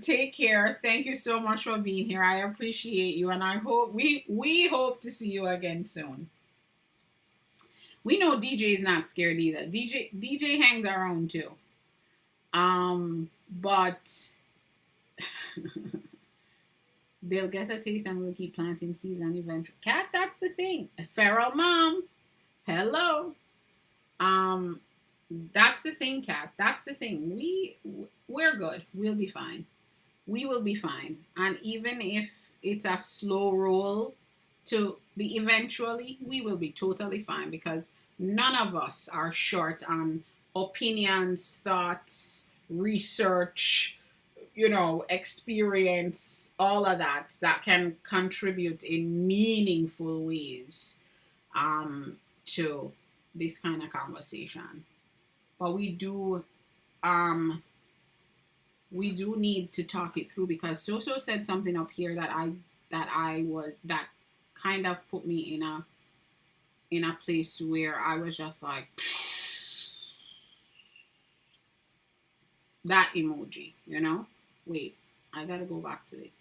Take care. Thank you so much for being here. I appreciate you, and I hope we hope to see you again soon. We know DJ is not scared either. DJ hangs around too. But they'll get a taste and we'll keep planting seeds and eventually. Cat, that's the thing. Feral mom. Hello. That's the thing, Cat. That's the thing. We're good. We'll be fine. We will be fine. And even if it's a slow roll to the eventually, we will be totally fine because none of us are short on opinions, thoughts, research, experience, all of that can contribute in meaningful ways to this kind of conversation. But we do need to talk it through because So said something up here that kind of put me in a place where I was just like that emoji, Wait, I gotta go back to it.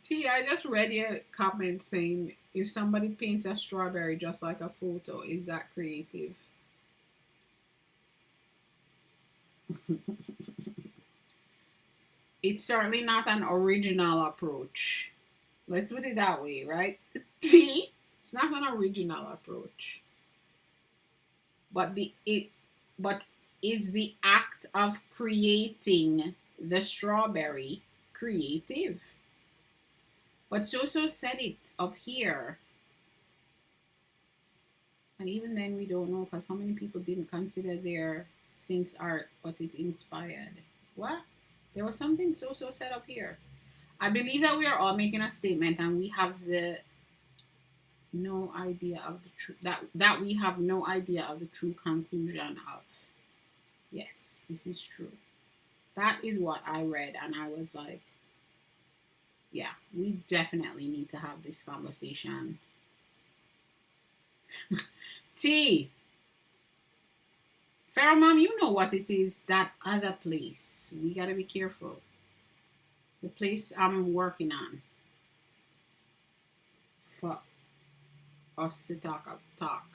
T, I just read your comment saying if somebody paints a strawberry just like a photo, is that creative? It's certainly not an original approach. Let's put it that way, right? T, it's not an original approach. But is the act of creating the strawberry creative? But So said it up here. And even then we don't know because how many people didn't consider their since art what it inspired? What? There was something So said up here. I believe that we are all making a statement and we have no idea of the true that we have no idea of the true conclusion of. Yes, this is true. That is what I read and I was like, yeah, we definitely need to have this conversation. T. Pharaoh Mom, you know what it is, that other place. We gotta be careful. The place I'm working on for us to talk.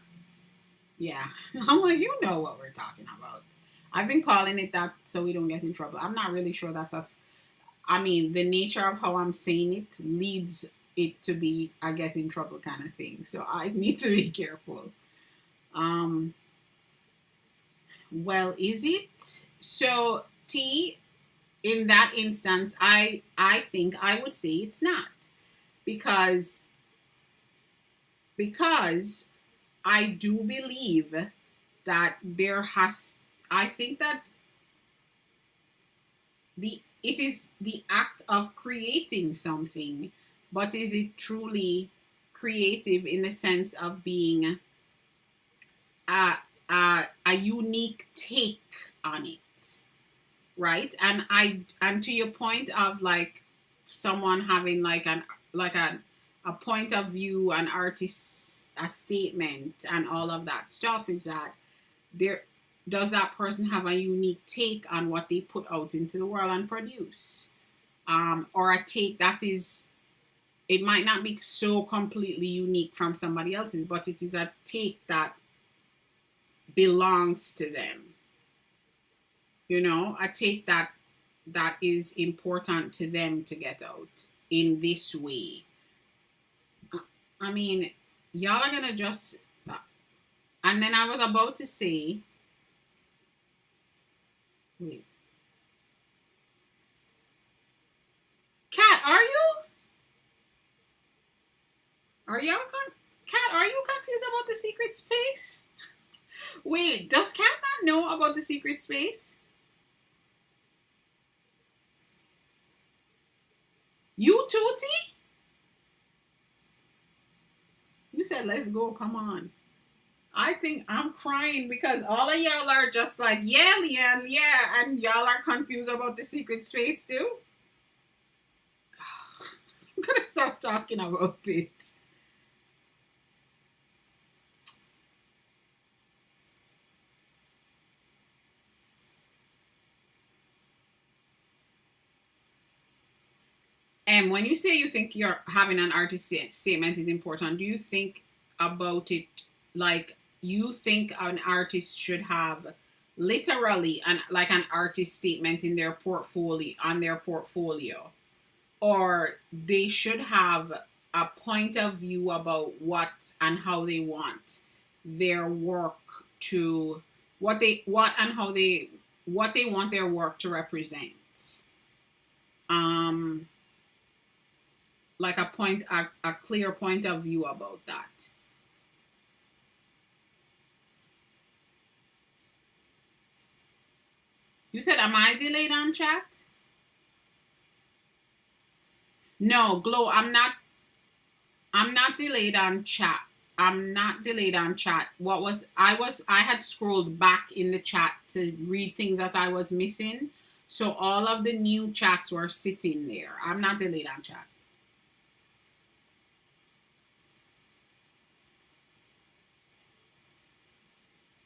Yeah. I'm like, you know what we're talking about. I've been calling it that so we don't get in trouble. I'm not really sure that's us. I mean, the nature of how I'm saying it leads it to be a get in trouble kind of thing. So I need to be careful. Well, is it? So T, in that instance, I think I would say it's not. Because I do believe that I think that it is the act of creating something, but is it truly creative in the sense of being a unique take on it, right? And to your point of like someone having like a point of view, an artist, a statement, and all of that stuff, is that there does that person have a unique take on what they put out into the world and produce, or a take that is, it might not be so completely unique from somebody else's, but it is a take that belongs to them. You know, a take that is important to them to get out in this way. I mean, y'all are gonna just. And then I was about to say, wait, Kat, are you? Are y'all Kat, are you confused about the secret space? Wait, does Kat not know about the secret space? You too, T? You said let's go, come on. I think I'm crying because all of y'all are just like, yeah, Leanne, yeah, and y'all are confused about the secret space too. I'm gonna stop talking about it. And when you say you think you're having an artist statement is important, do you think about it like you think an artist should have literally an artist statement in their portfolio, on their portfolio, or they should have a point of view about what and how they want their work to, what they want their work to represent, like a clear point of view about that. You said, am I delayed on chat? No, Glow, I'm not delayed on chat. I'm not delayed on chat. I had scrolled back in the chat to read things that I was missing. So all of the new chats were sitting there. I'm not delayed on chat.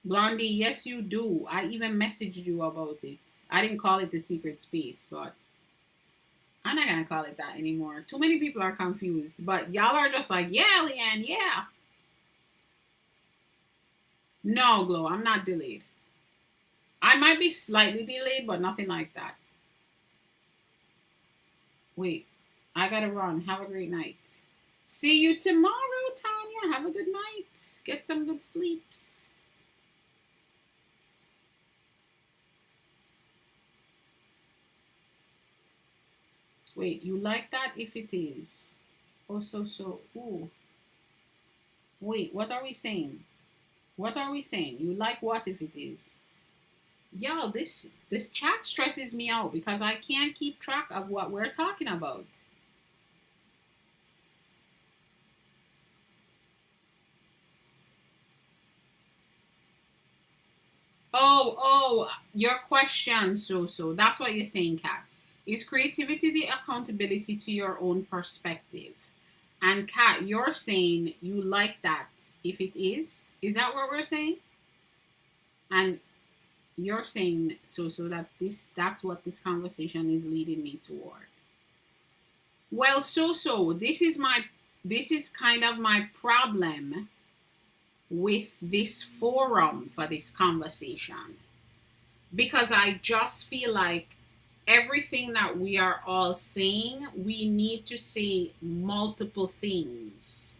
Blondie, yes you do. I even messaged you about it. I didn't call it the secret space, but I'm not gonna call it that anymore. Too many people are confused, but y'all are just like, yeah, Leanne, yeah. No, Glow, I'm not delayed. I might be slightly delayed, but nothing like that. Wait, I gotta run. Have a great night. See you tomorrow, Tanya. Have a good night. Get some good sleeps. Wait, you like that if it is? Oh, so. Ooh. Wait, what are we saying? What are we saying? You like what if it is? Y'all, this chat stresses me out because I can't keep track of what we're talking about. Oh, your question, so. That's what you're saying, Kat. Is creativity the accountability to your own perspective? And Kat, you're saying you like that if it is? Is that what we're saying? And you're saying so that that's what this conversation is leading me toward. Well, this is kind of my problem with this forum for this conversation, because I just feel like everything that we are all saying, we need to say multiple things.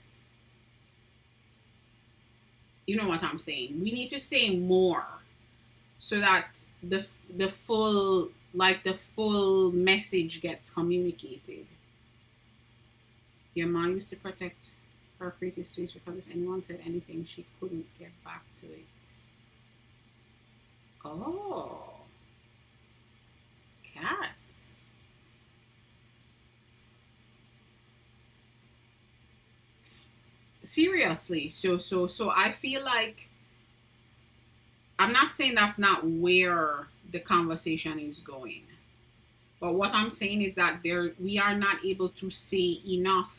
You know what I'm saying? We need to say more so that the full message gets communicated. Your mom used to protect her creative space because if anyone said anything, she couldn't get back to it. Oh, Cat. Seriously, so I feel like I'm not saying that's not where the conversation is going, but what I'm saying is that we are not able to say enough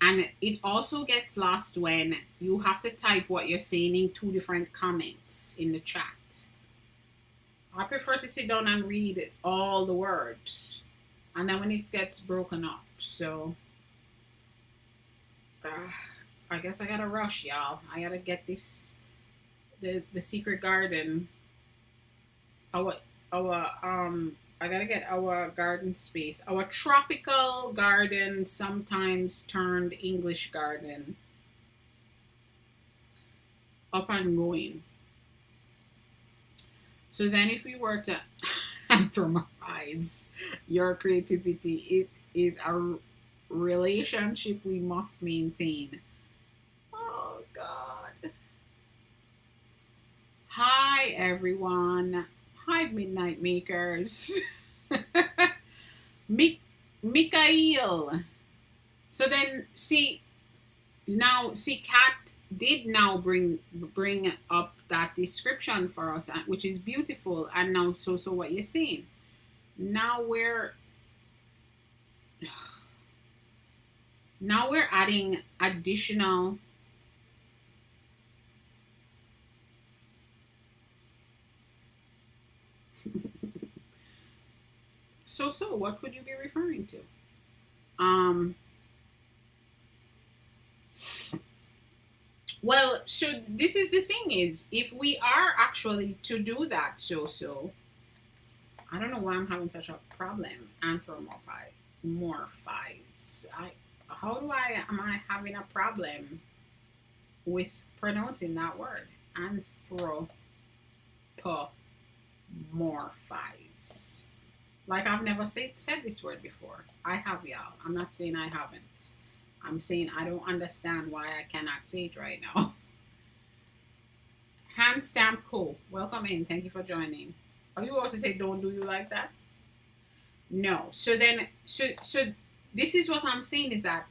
And it also gets lost when you have to type what you're saying in two different comments in the chat. I prefer to sit down and read all the words. And then when it gets broken up. So, I guess I gotta rush, y'all. I gotta get this, the secret garden. I gotta get our garden space. Our tropical garden, sometimes turned English garden, up and going. So then if we were to anthropomorphize your creativity, it is a relationship we must maintain. Oh God. Hi everyone. Hi Midnight Makers. Mikhail. So then Kat did now bring up that description for us, which is beautiful. And now so what you're saying. Now we're adding additional so what could you be referring to? Well, so this is the thing is, if we are actually to do that, so I don't know why I'm having such a problem. Anthropomorphize. Am I having a problem with pronouncing that word? Anthropomorphize. Like I've never said this word before. I have, y'all. I'm not saying I haven't. I'm saying I don't understand why I cannot say it right now. Hand Stamp Co. Welcome in. Thank you for joining. Are you also say don't do you like that? No. So then, so this is what I'm saying is that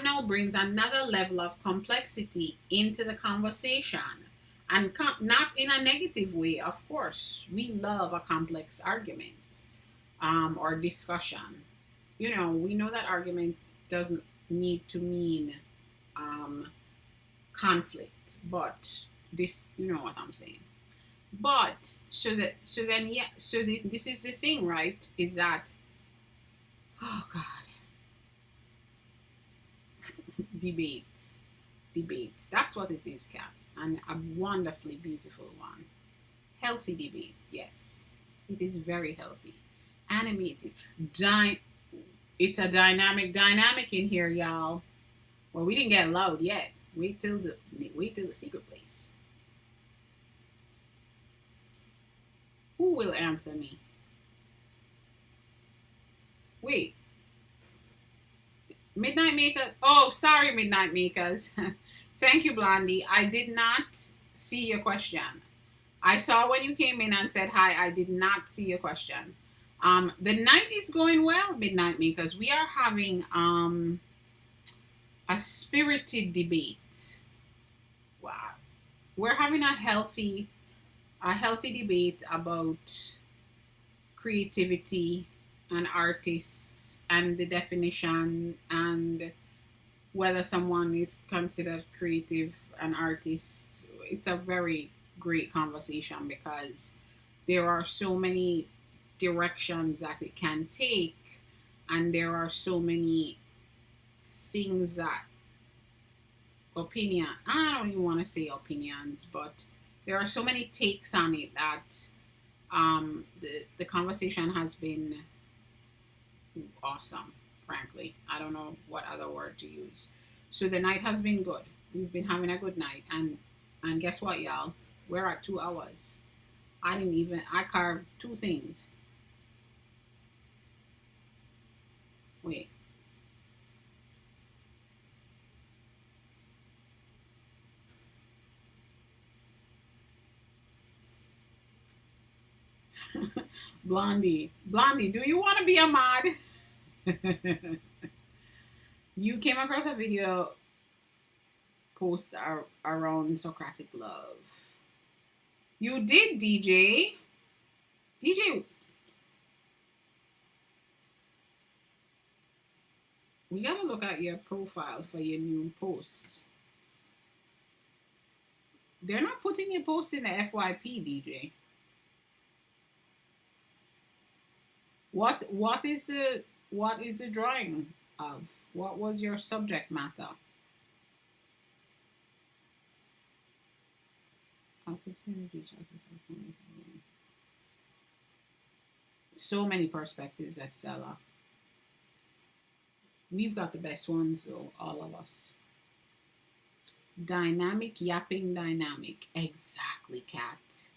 now brings another level of complexity into the conversation. And not in a negative way, of course. We love a complex argument or discussion. You know, we know that argument doesn't need to mean conflict, but this, you know what I'm saying. But this is the thing, right? Is that, oh God, debate. That's what it is, Kat, and a wonderfully beautiful one. Healthy debates, yes, it is very healthy. Animated, it's a dynamic in here, y'all. Well, we didn't get loud yet. Wait till the secret place. Who will answer me? Wait. Midnight Makers. Oh, sorry, Midnight Makers. Thank you, Blondie. I did not see your question. I saw when you came in and said hi. I did not see your question. The night is going well, Midnight Makers. We are having a spirited debate. Wow. We're having a healthy debate about creativity and artists and the definition and whether someone is considered creative an artist. It's a very great conversation because there are so many directions that it can take, and there are so many things that I don't even want to say opinions, but there are so many takes on it that the conversation has been awesome, frankly. I don't know what other word to use. So the night has been good. We've been having a good night, and guess what, y'all? We're at 2 hours. I carved 2 things. Wait. Blondie, do you want to be a mod? You came across a video post around Socratic love. You did, DJ. DJ. We gotta look at your profile for your new posts. They're not putting your posts in the FYP, DJ. What is the drawing of? What was your subject matter? So many perspectives, Estella. We've got the best ones though, all of us. Dynamic, yapping dynamic. Exactly, Cat.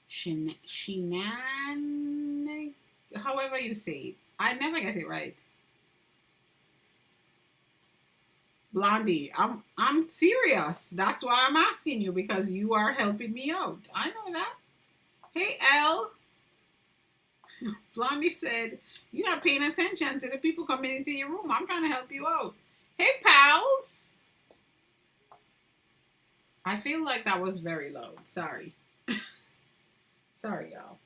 Shenan, however you say it. I never get it right. Blondie, I'm serious. That's why I'm asking you, because you are helping me out. I know that. Hey, Elle. Blondie said, "You're not paying attention to the people coming into your room. I'm trying to help you out." Hey, pals. I feel like that was very loud. Sorry. Sorry, y'all.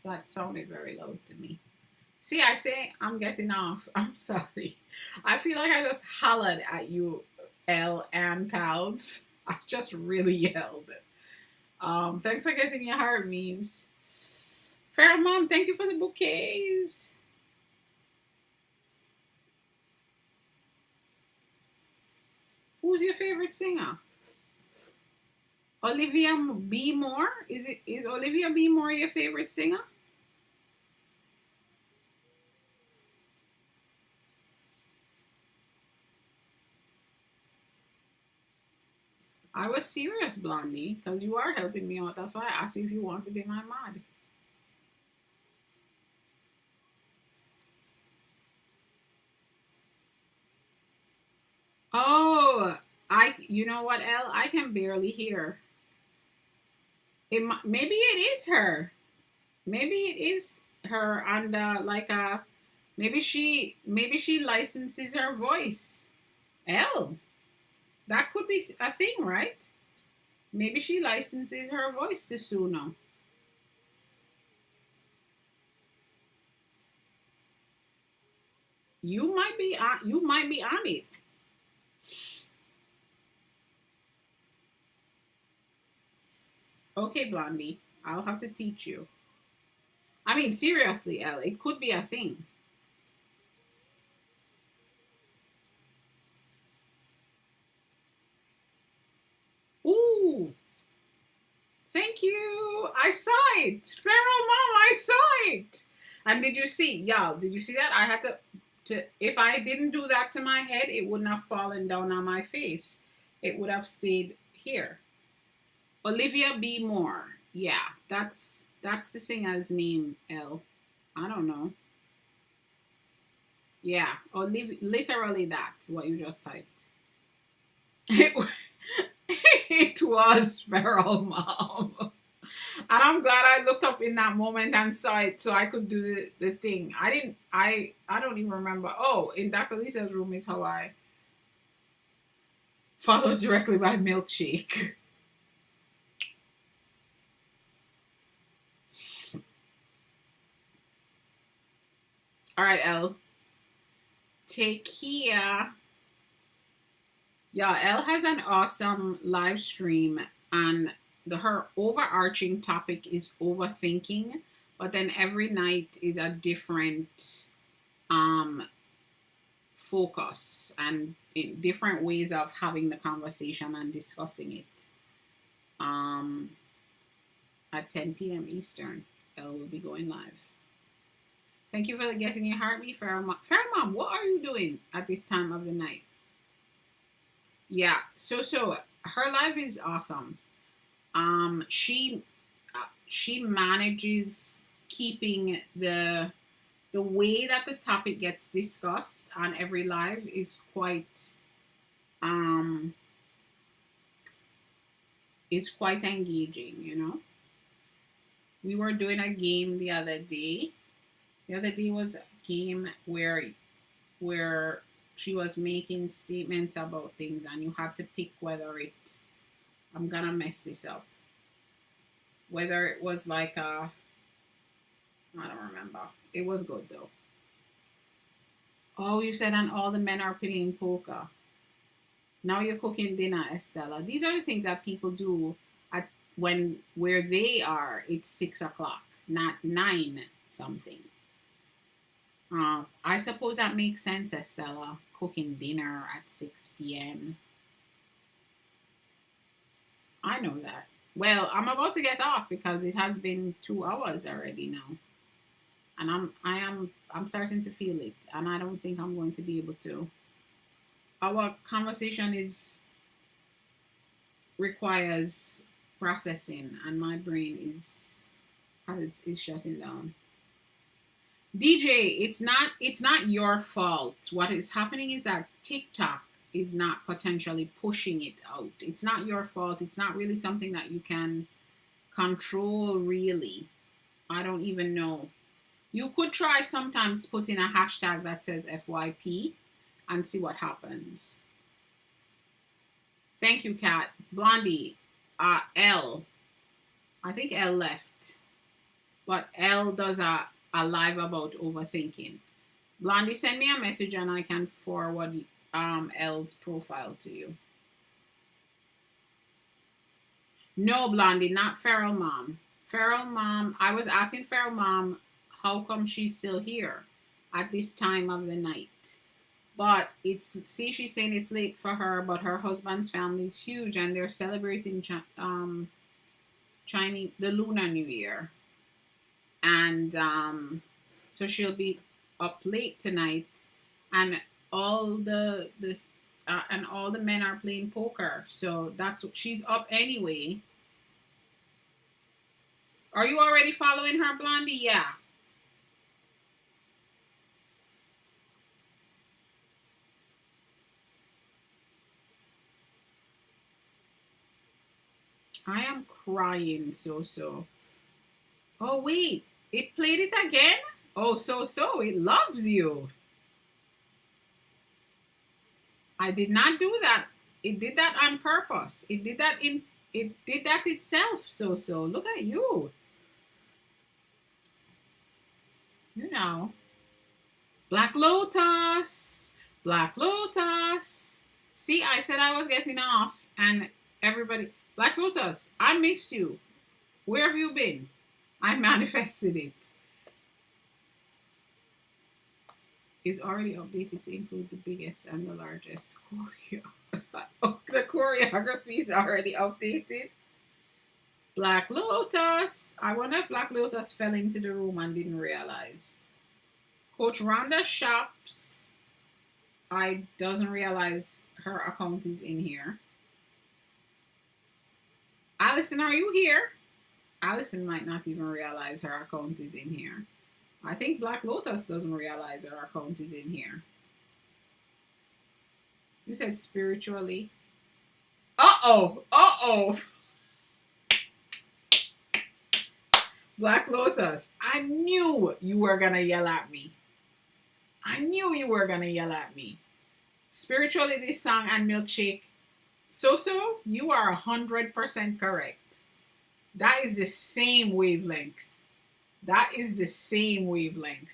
That sounded very loud to me. See, I say I'm getting off. I'm sorry. I feel like I just hollered at you, Elle and pals. I just really yelled. Thanks for getting your heart, means. Feral Mom, thank you for the bouquets. Who's your favorite singer? Olivia B. Moore? Is Olivia B. Moore your favorite singer? I was serious, Blondie, because you are helping me out. That's why I asked you if you want to be my mod. Oh, you know what, Elle? I can barely hear. Maybe it is her. Maybe it is her, and maybe she licenses her voice. Elle, that could be a thing, right? Maybe she licenses her voice to Suno. You might be on it. Okay, Blondie, I'll have to teach you. I mean, seriously, Elle, it could be a thing. Ooh, thank you. I saw it. Feral Mom, I saw it. And did you see, y'all, did you see that? I had if I didn't do that to my head, it wouldn't have fallen down on my face. It would have stayed here. Olivia B. Moore. Yeah, that's the singer's name, Elle. I don't know. Yeah, literally that's what you just typed. It was Feral Mom. And I'm glad I looked up in that moment and saw it so I could do the thing. I don't even remember. Oh, in Dr. Lisa's room is how I followed directly by Milkshake. All right, Elle. Take care. Yeah, Elle has an awesome live stream, and her overarching topic is overthinking, but then every night is a different um focus and different ways of having the conversation and discussing it. Um, at 10 p.m. Eastern, Elle will be going live. Thank you for getting your heartbeat, Fair Mom. What are you doing at this time of the night? Yeah, so her life is awesome. She manages keeping the way that the topic gets discussed on every live um is quite engaging, you know. We were doing a game the other day. The other day was a game where she was making statements about things and you had to pick whether I'm gonna mess this up. Whether it was like I don't remember. It was good though. Oh, you said and all the men are playing poker. Now you're cooking dinner, Estella. These are the things that people do at when where they are. It's 6 o'clock, not 9 something. I suppose that makes sense, Estella. Cooking dinner at 6 p.m. I know that. Well, I'm about to get off because it has been 2 hours already now, and I'm starting to feel it, and I don't think I'm going to be able to. Our conversation is requires processing, and my brain is shutting down. DJ, it's not your fault. What is happening is that TikTok is not potentially pushing it out. It's not your fault. It's not really something that you can control really. I don't even know. You could try sometimes putting a hashtag that says FYP and see what happens. Thank you, Kat. Blondie, L. I think L left. But L does a live about overthinking. Blondie, send me a message and I can forward L's profile to you. No, Blondie, not Feral Mom. Feral Mom, I was asking Feral Mom how come she's still here at this time of the night. But she's saying it's late for her, but her husband's family is huge and they're celebrating Chinese, the Lunar New Year. And so she'll be up late tonight, and all the men are playing poker. So that's what she's up anyway. Are you already following her, Blondie? Yeah. I am crying so. Oh wait, it played it again? Oh so it loves you. I did not do that. It did that on purpose. It did that itself. So look at you. You know. Black Lotus. Black Lotus. See, I said I was getting off and everybody Black Lotus, I missed you. Where have you been? I manifested it. Is already updated to include the biggest and the largest choreo. Oh, the choreography is already updated. Black Lotus. I wonder if Black Lotus fell into the room and didn't realize. Coach Rhonda Shops. I doesn't realize her account is in here. Allison, are you here? Allison might not even realize her account is in here. I think Black Lotus doesn't realize her account is in here. You said spiritually. Uh-oh. Black Lotus, I knew you were going to yell at me. Spiritually, this song and Milkshake. So, you are 100% correct. That is the same wavelength. That is the same wavelength.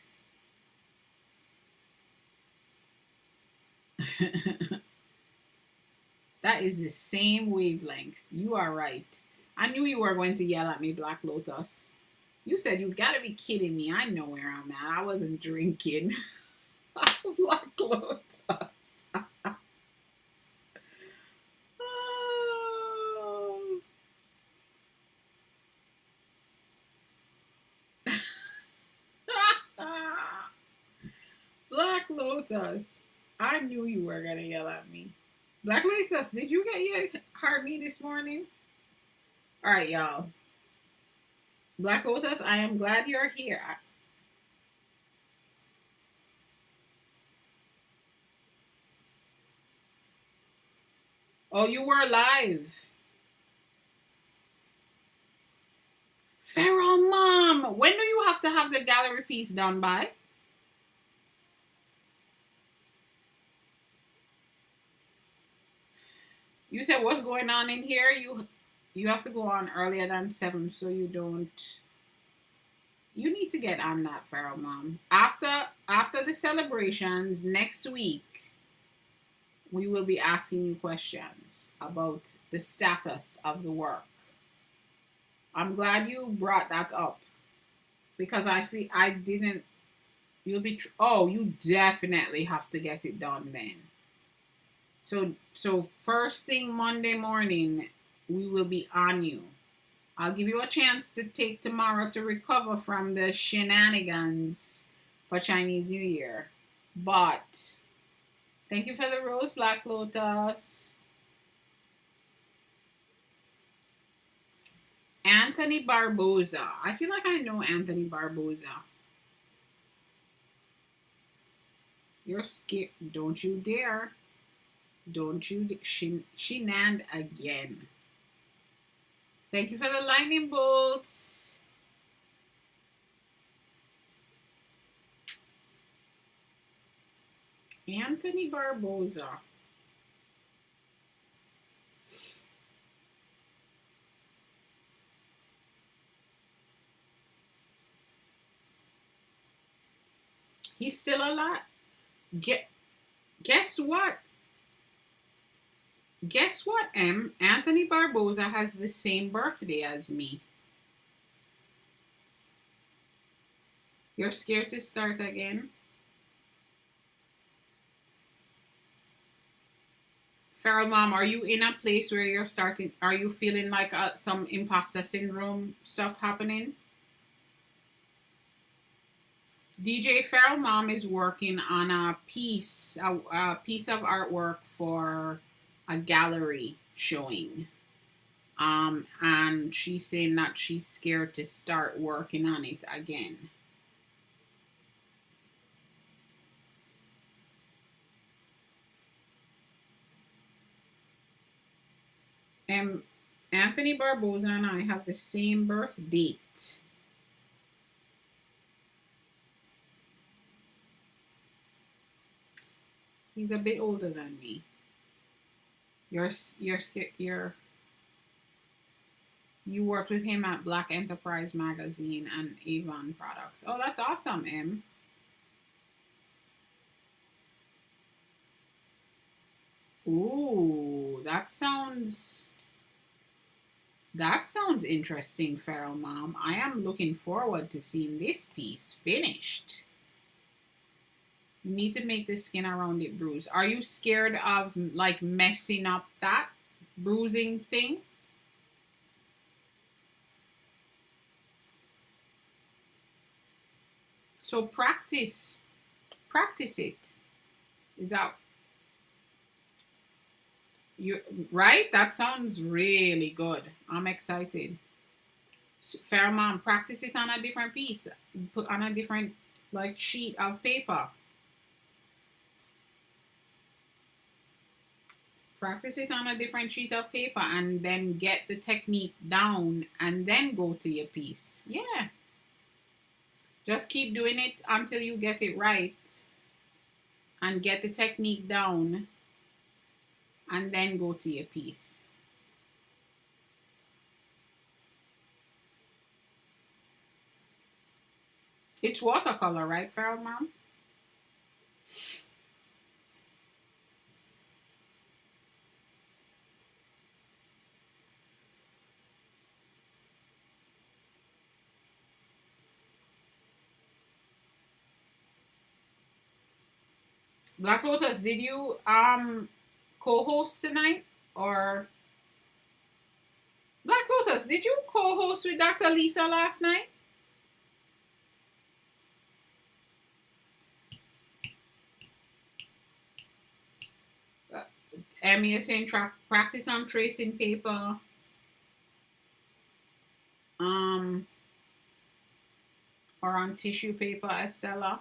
That is the same wavelength. You are right. I knew you were going to yell at me, Black Lotus. You said you gotta be kidding me. I know where I'm at. I wasn't drinking. Black Lotus. Black Lotus. I knew you were gonna yell at me. Black Lotus, did you get your heartbeat this morning? Alright, y'all. Black Lotus, I am glad you're here. Oh, you were live. Feral Mom, when do you have to have the gallery piece done by? You said what's going on in here? You have to go on earlier than 7 so you don't. You need to get on that, Feral Mom. After the celebrations next week, we will be asking you questions about the status of the work. I'm glad you brought that up because I feel I didn't. You'll be. Oh, you definitely have to get it done then. So first thing Monday morning, we will be on you. I'll give you a chance to take tomorrow to recover from the shenanigans for Chinese New Year. But thank you for the rose, Black Lotus. Anthony Barboza. I feel like I know Anthony Barboza. You're scared. Don't you dare. Don't you. She nanned again. Thank you for the lightning bolts. Anthony Barboza. He's still alive. Guess what? Guess what, M? Anthony Barboza has the same birthday as me. You're scared to start again? Feral Mom, are you in a place where you're starting? Are you feeling like some imposter syndrome stuff happening? DJ Feral Mom is working on a piece of artwork for a gallery showing. And she's saying that she's scared to start working on it again. Anthony Barboza and I have the same birth date. He's a bit older than me. You worked with him at Black Enterprise Magazine and Avon Products. Oh, that's awesome, M. Ooh, that sounds interesting, Feral Mom. I am looking forward to seeing this piece finished. You need to make the skin around it bruise. Are you scared of like messing up that bruising thing? So practice it. Is that you right? That sounds really good. I'm excited. Fair Mom, practice it on a different piece. Put on a different like sheet of paper. Practice it on a different sheet of paper and then get the technique down and then go to your piece. Yeah. Just keep doing it until you get it right and get the technique down and then go to your piece. It's watercolor, right, Feral Mom? Black Lotus, did you co-host tonight? Or Black Lotus, did you co-host with Dr. Lisa last night? Emmy is saying practice on tracing paper. Or on tissue paper, Estella.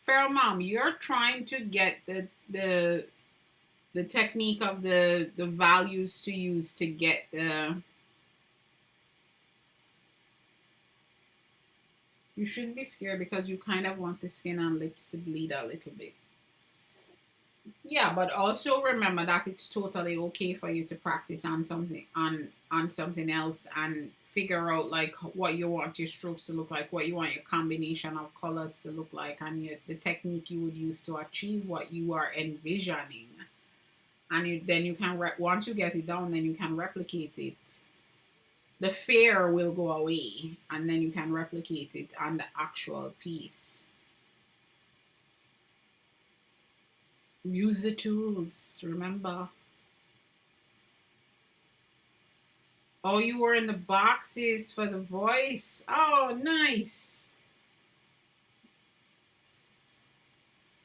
Feral Mom, you're trying to get the technique of the values to use to get the. You shouldn't be scared because you kind of want the skin and lips to bleed a little bit. Yeah, but also remember that it's totally okay for you to practice on something on something else and figure out like what you want your strokes to look like, what you want your combination of colors to look like, and the technique you would use to achieve what you are envisioning. And then you can once you get it down, then you can replicate it. The fear will go away, and then you can replicate it on the actual piece. Use the tools, remember. Oh, you were in the boxes for the voice. Oh, nice.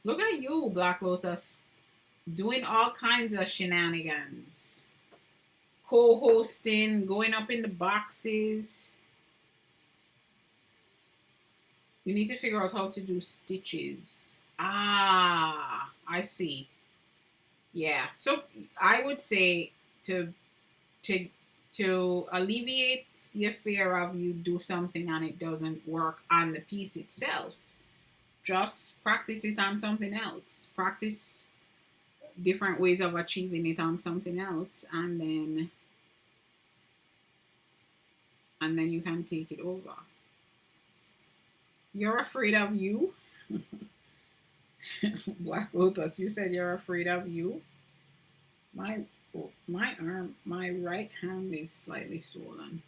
Look at you, Black Lotus, doing all kinds of shenanigans. Co-hosting, going up in the boxes. You need to figure out how to do stitches. Ah, I see. Yeah. So I would say to to to alleviate your fear of you do something and it doesn't work on the piece itself, just practice it on something else. Practice different ways of achieving it on something else, and then you can take it over. You're afraid of you? Black Lotus, you said you're afraid of you? My my right hand is slightly swollen.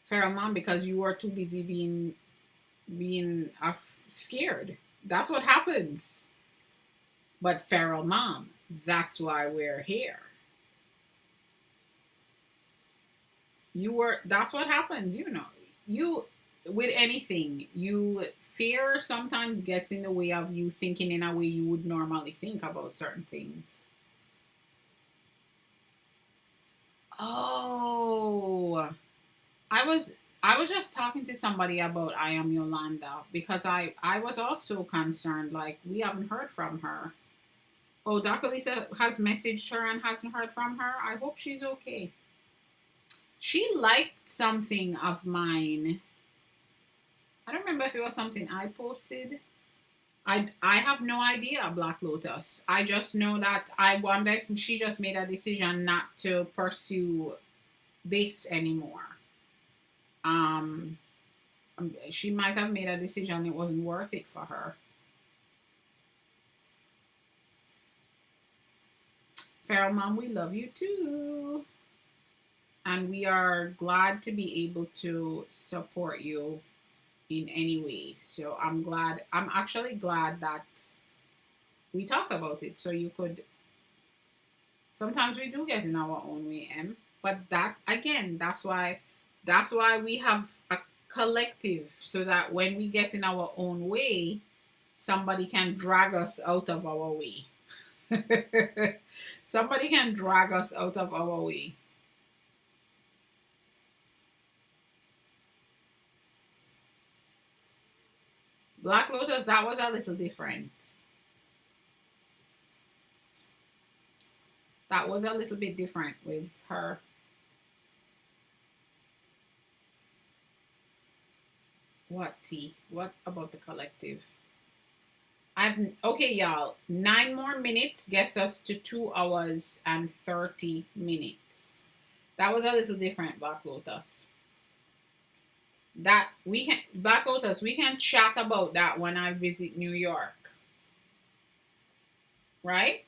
Feral mom, because you are too busy being scared. That's what happens. But feral mom, that's why we're here. That's what happens, you with anything, you fear sometimes gets in the way of you thinking in a way you would normally think about certain things. Oh, I was just talking to somebody about I am Yolanda because I was also concerned, like we haven't heard from her. Oh, Dr. Lisa has messaged her and hasn't heard from her. I hope she's okay. She liked something of mine. I don't remember if it was something I posted. I have no idea, Black Lotus. I just know that I wonder if she just made a decision not to pursue this anymore. Um, she might have made a decision it wasn't worth it for her. Feral Mom, we love you too. And we are glad to be able to support you in any way. So I'm actually glad that we talked about it. So you could, sometimes we do get in our own way, but that, again, that's why we have a collective, so that when we get in our own way, somebody can drag us out of our way. Somebody can drag us out of our way. Black Lotus, that was a little different. That was a little bit different with her. What, T? What about the collective? Okay, y'all. 9 more minutes gets us to 2 hours and 30 minutes. That was a little different, Black Lotus. That we can Black Lotus, we can chat about that when I visit New York. Right?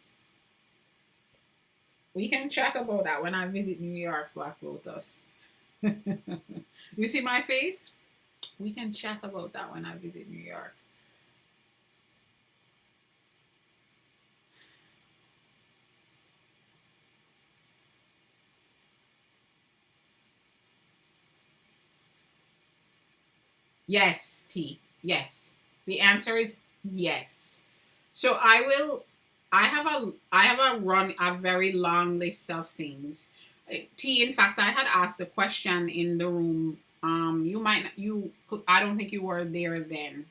We can chat about that when I visit New York, Black Lotus. You see my face? We can chat about that when I visit New York. Yes, T. Yes. The answer is yes. So I have a very long list of things. T, in fact, I had asked a question in the room. I don't think you were there then.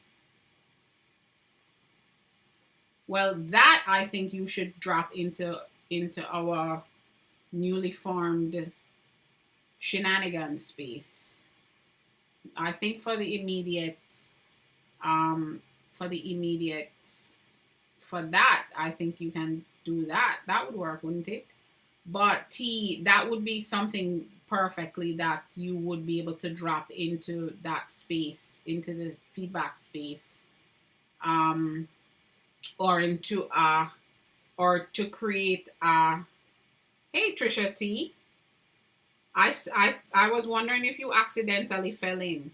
Well, that I think you should drop into our newly formed shenanigan space. I think for the immediate, um, for the immediate, for that, I think you can do that. That would work, wouldn't it? But T, that would be something perfectly that you would be able to drop into that space, into the feedback space, um, or into or to create a. Hey, Trisha T. I was wondering if you accidentally fell in.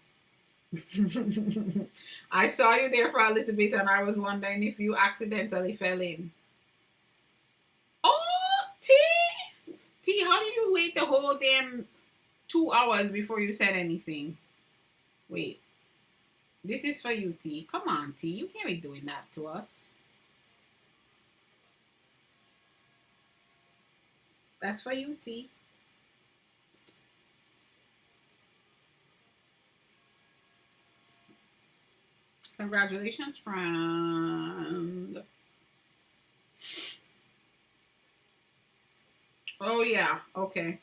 I saw you there for a little bit and I was wondering if you accidentally fell in. Oh, T! T, how did you wait the whole damn 2 hours before you said anything? Wait. This is for you, T. Come on, T. You can't be doing that to us. That's for you, T. Congratulations, friend. Oh, yeah. Okay.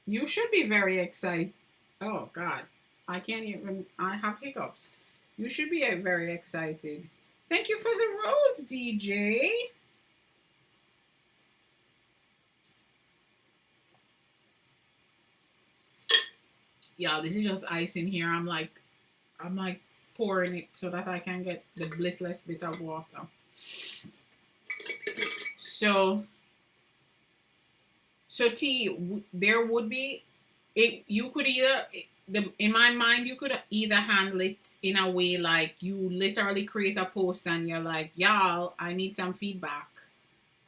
You should be very excited. Oh, God. I can't even. I have hiccups. You should be very excited. Thank you for the rose, DJ. Yeah, this is just ice in here. I'm like pouring it so that I can get the littlest bit of water. So T, there would be it. You could either in my mind you could either handle it in a way like you literally create a post and you're like, y'all, I need some feedback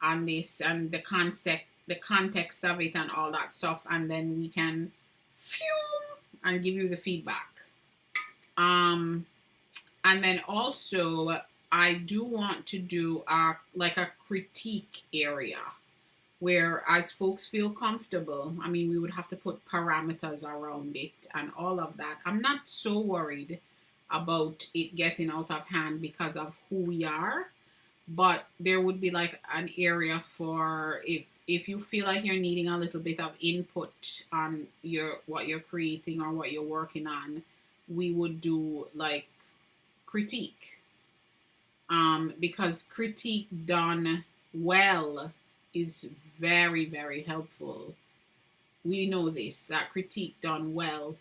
on this and the context of it and all that stuff, and then we can phew and give you the feedback. And then also I do want to do like a critique area where as folks feel comfortable. I mean, we would have to put parameters around it and all of that. I'm not so worried about it getting out of hand because of who we are, but there would be like an area for if you feel like you're needing a little bit of input on what you're creating or what you're working on, we would do like critique, because critique done well is very, very helpful. We know this, that critique done well.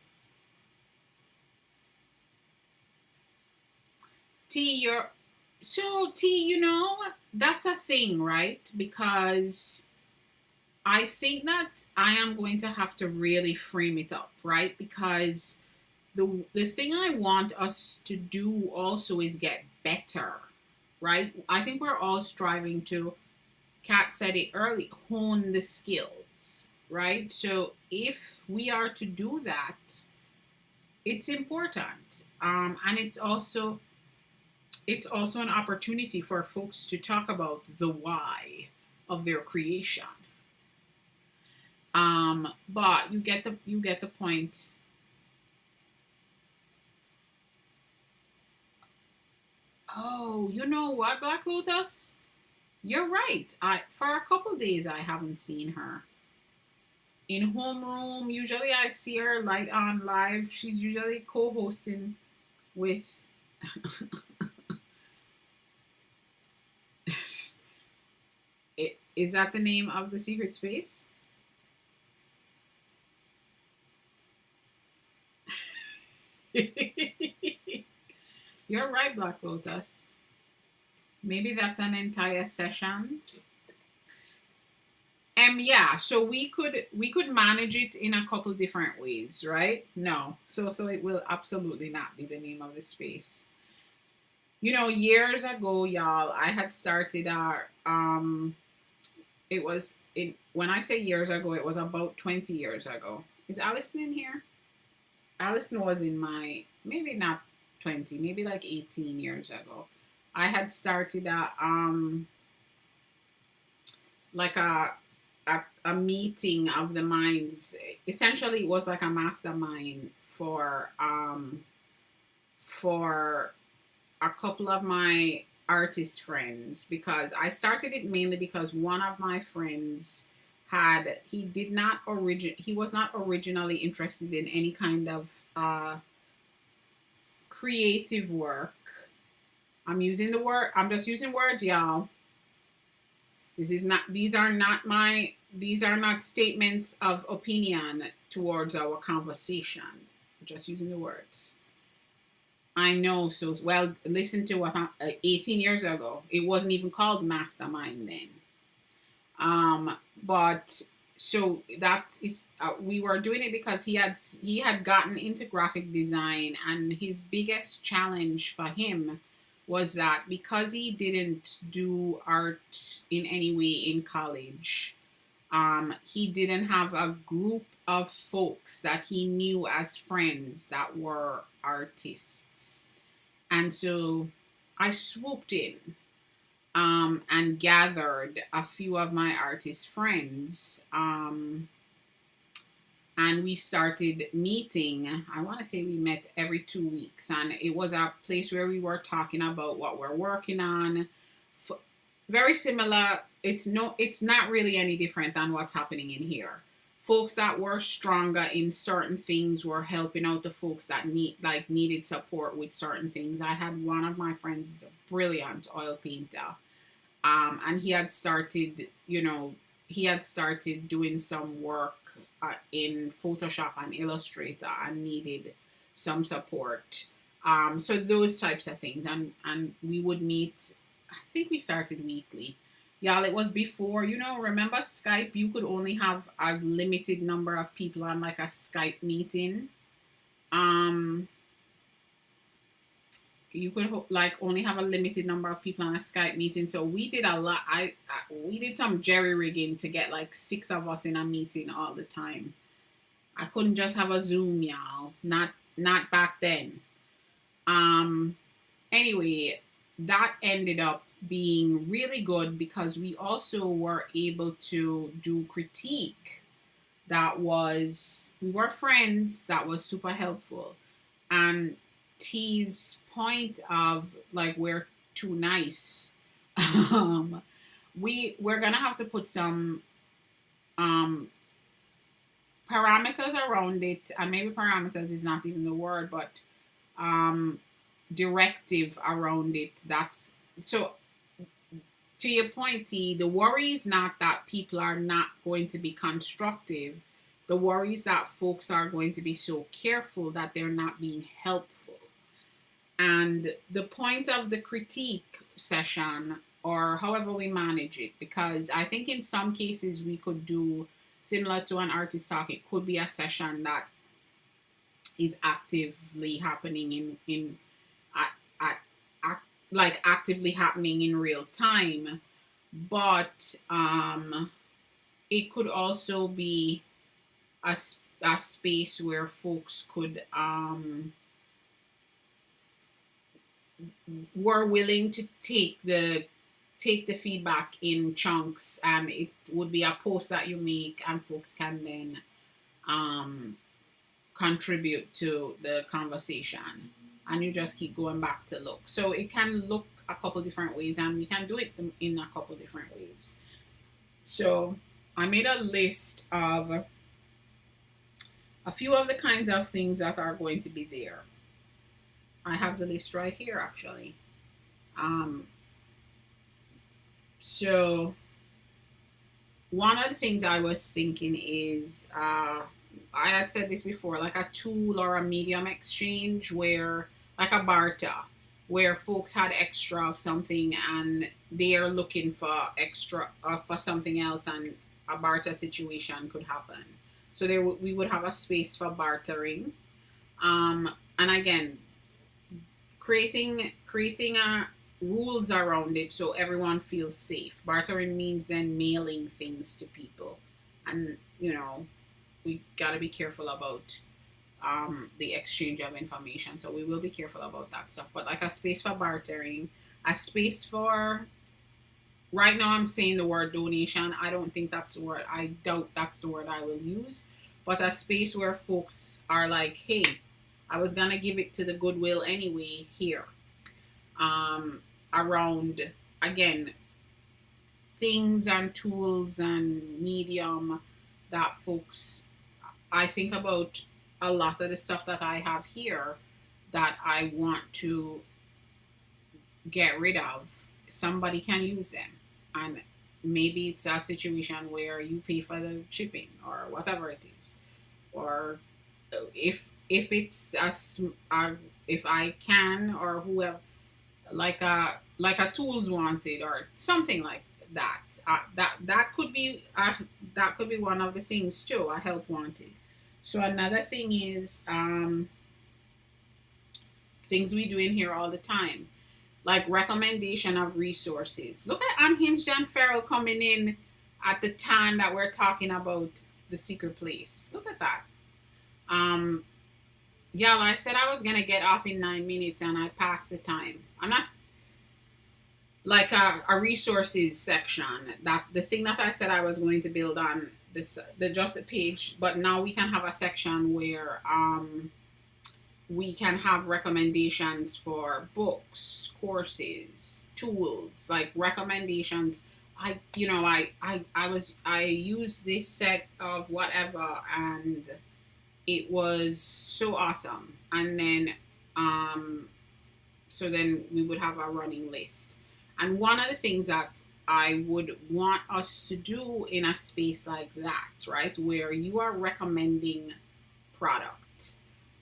T, you know, that's a thing, right? Because I think that I am going to have to really frame it up, right? Because the thing I want us to do also is get better, right? I think we're all striving to, Kat said it early, hone the skills, right? So if we are to do that, it's important, and it's also an opportunity for folks to talk about the why of their creation. But you get the point. Oh, you know what, Black Lotus? You're right. For a couple days I haven't seen her. In homeroom, usually I see her light on live. She's usually co-hosting with is that the name of the secret space? You're right, Black Lotus. Maybe that's an entire session. Yeah, so we could manage it in a couple different ways, right? No. So it will absolutely not be the name of the space. You know, years ago, y'all, I had started our it was when I say years ago, it was about 20 years ago. Is Allison in here? Allison was in my, maybe not 20, maybe like 18 years ago. I had started like a meeting of the minds. Essentially, it was like a mastermind for a couple of my artist friends, because I started it mainly because one of my friends had he was not originally interested in any kind of creative work. I'm just using words, y'all. These are not statements of opinion towards our conversation. I'm just using the words. I know, so well. Listen to what 18 years ago. It wasn't even called Mastermind then. But so that is we were doing it because he had gotten into graphic design, and his biggest challenge for him was that because he didn't do art in any way in college, he didn't have a group of folks that he knew as friends that were artists. And so I swooped in and gathered a few of my artist friends. And we started meeting. I want to say we met every 2 weeks. And it was a place where we were talking about what we're working on. Very similar. It's not really any different than what's happening in here. Folks that were stronger in certain things were helping out the folks that needed support with certain things. I had one of my friends is a brilliant oil painter. And he had started doing some work in Photoshop and Illustrator and needed some support. So those types of things. And we would meet, I think we started weekly. Y'all, it was before, remember Skype? You could only have a limited number of people on like a Skype meeting. You could only have a limited number of people on a Skype meeting. So we did a lot. We did some jerry rigging to get like 6 of us in a meeting all the time. I couldn't just have a Zoom, y'all. Not back then. Anyway, that ended up being really good because we also were able to do critique. We were friends. That was super helpful. And T's point of like we're too nice. We're gonna have to put some parameters around it, and maybe parameters is not even the word, but directive around it. That's so. To your point, T, the worry is not that people are not going to be constructive. The worry is that folks are going to be so careful that they're not being helpful. And the point of the critique session, or however we manage it, because I think in some cases we could do similar to an artist talk. It could be a session that is actively happening actively happening in real time, but it could also be a space where folks could were willing to take the feedback in chunks, and it would be a post that you make and folks can then contribute to the conversation, and you just keep going back to look. So it can look a couple different ways, and we can do it in a couple different ways. So I made a list of a few of the kinds of things that are going to be there. I have the list right here, actually. So one of the things I was thinking is, I had said this before, like a tool or a medium exchange where, like a barter, where folks had extra of something and they are looking for extra for something else, and a barter situation could happen. So we would have a space for bartering. And again, creating rules around it so everyone feels safe. Bartering means then mailing things to people, and we got to be careful about the exchange of information. So we will be careful about that stuff. But like a space for bartering, a space for, right now I'm saying the word donation. I don't think that's the word. I doubt that's the word I will use. But a space where folks are like, hey, I was going to give it to the Goodwill anyway, here. around, again, things and tools and medium that folks, I think about a lot of the stuff that I have here that I want to get rid of. Somebody can use them, and maybe it's a situation where you pay for the shipping or whatever it is, or if it's if I can, or whoever, like a tools wanted or something like that. That could be one of the things too. A help wanted. So another thing is things we do in here all the time, like recommendation of resources. Look at Unhinged and Feral coming in at the time that we're talking about the secret place. Look at that. Yeah, like I said, I was gonna get off in 9 minutes and I passed the time. I'm not like a resources section, that the thing that I said I was going to build on this, the just a page, but now we can have a section where we can have recommendations for books, courses, tools, like recommendations. I used this set of whatever, and it was so awesome. And then so then we would have a running list. And one of the things that I would want us to do in a space like that, right, where you are recommending product.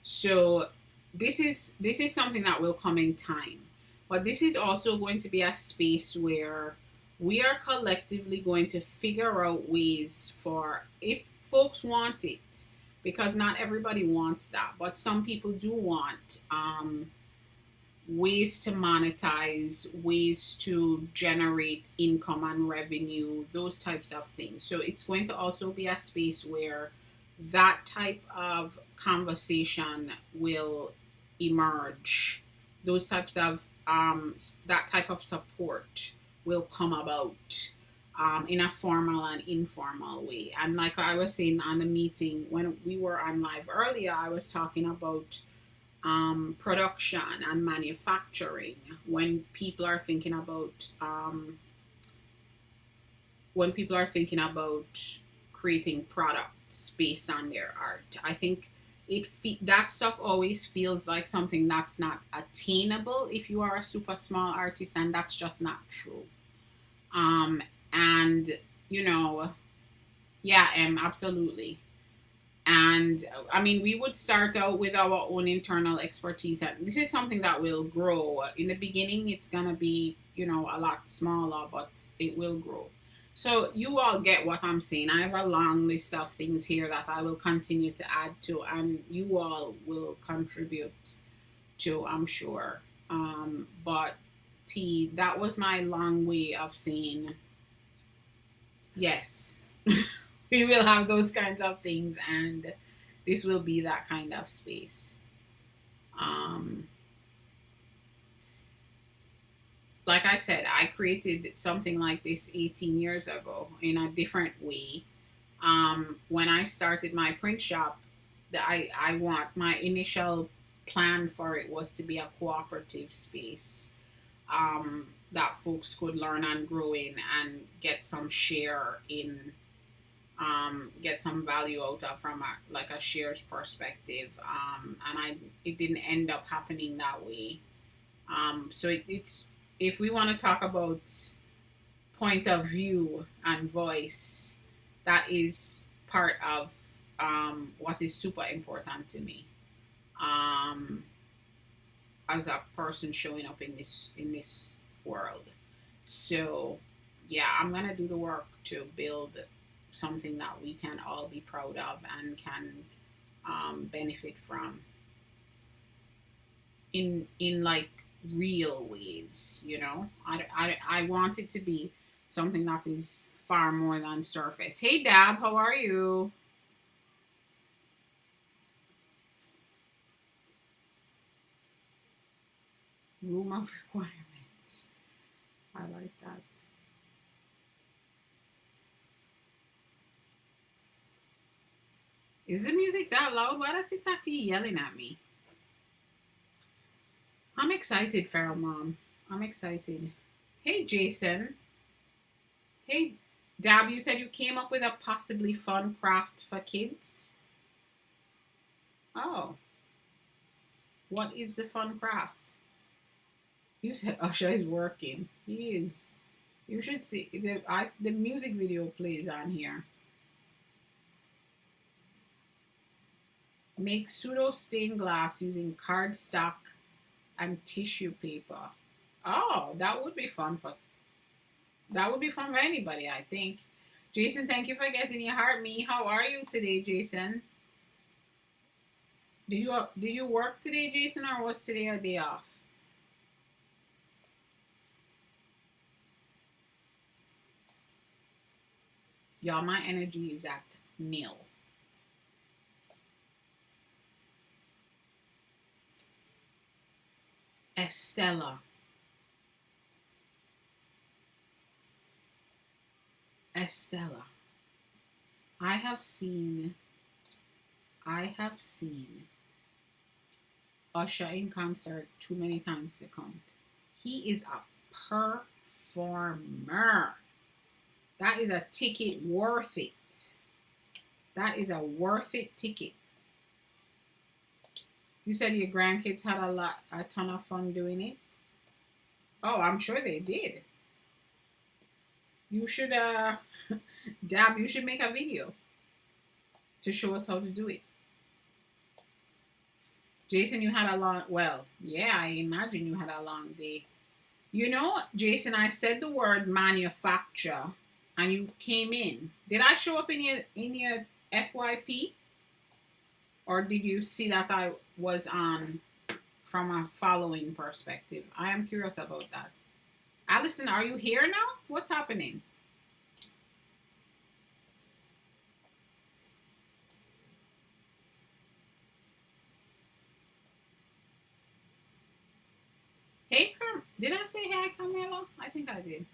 So this is something that will come in time. But this is also going to be a space where we are collectively going to figure out ways for, if folks want it, because not everybody wants that, but some people do want ways to monetize, ways to generate income and revenue, those types of things. So it's going to also be a space where that type of conversation will emerge. Those types of that type of support will come about in a formal and informal way. And like I was saying on the meeting when we were on live earlier, I was talking about production and manufacturing. When people are thinking about creating products based on their art, I think that stuff always feels like something that's not attainable if you are a super small artist, and that's just not true. And yeah, absolutely. And I mean, we would start out with our own internal expertise. And this is something that will grow. In the beginning, it's going to be, a lot smaller, but it will grow. So you all get what I'm saying. I have a long list of things here that I will continue to add to, and you all will contribute to, I'm sure. But that was my long way of saying, yes. We will have those kinds of things, and this will be that kind of space. Like I said, I created something like this 18 years ago in a different way. When I started my print shop, I want my initial plan for it was to be a cooperative space that folks could learn and grow in and get some share in. Get some value out of from a shares perspective, and it didn't end up happening that way. So it's, if we want to talk about point of view and voice, that is part of what is super important to me as a person showing up in this world. So yeah, I'm gonna do the work to build something that we can all be proud of and can benefit from in like real ways. I want it to be something that is far more than surface. Hey Dab, how are you? Room of requirements. I like that. Is the music that loud? Why does TikTok keep yelling at me? I'm excited, Feral Mom. I'm excited. Hey, Jason. Hey, Dab, you said you came up with a possibly fun craft for kids. Oh, what is the fun craft? You said Usher is working. He is. You should see the music video plays on here. Make pseudo stained glass using cardstock and tissue paper. Oh, that would be fun for anybody, I think. Jason, thank you for getting your heart me. How are you today, Jason? Did you work today, Jason, or was today a day off? Y'all, my energy is at nil. Estella. Estella. I have seen Usher in concert too many times to count. He is a performer. That is a ticket worth it. That is a worth it ticket. You said your grandkids had a ton of fun doing it. Oh, I'm sure they did. You should, Dab, you should make a video to show us how to do it. Jason, you had a long, well, yeah, I imagine you had a long day. You know, Jason, I said the word manufacture and you came in. Did I show up in your FYP? Or did you see that I was on from a following perspective? I am curious about that. Allison, are you here now? What's happening? Hey, did I say hi, Camilla? I think I did.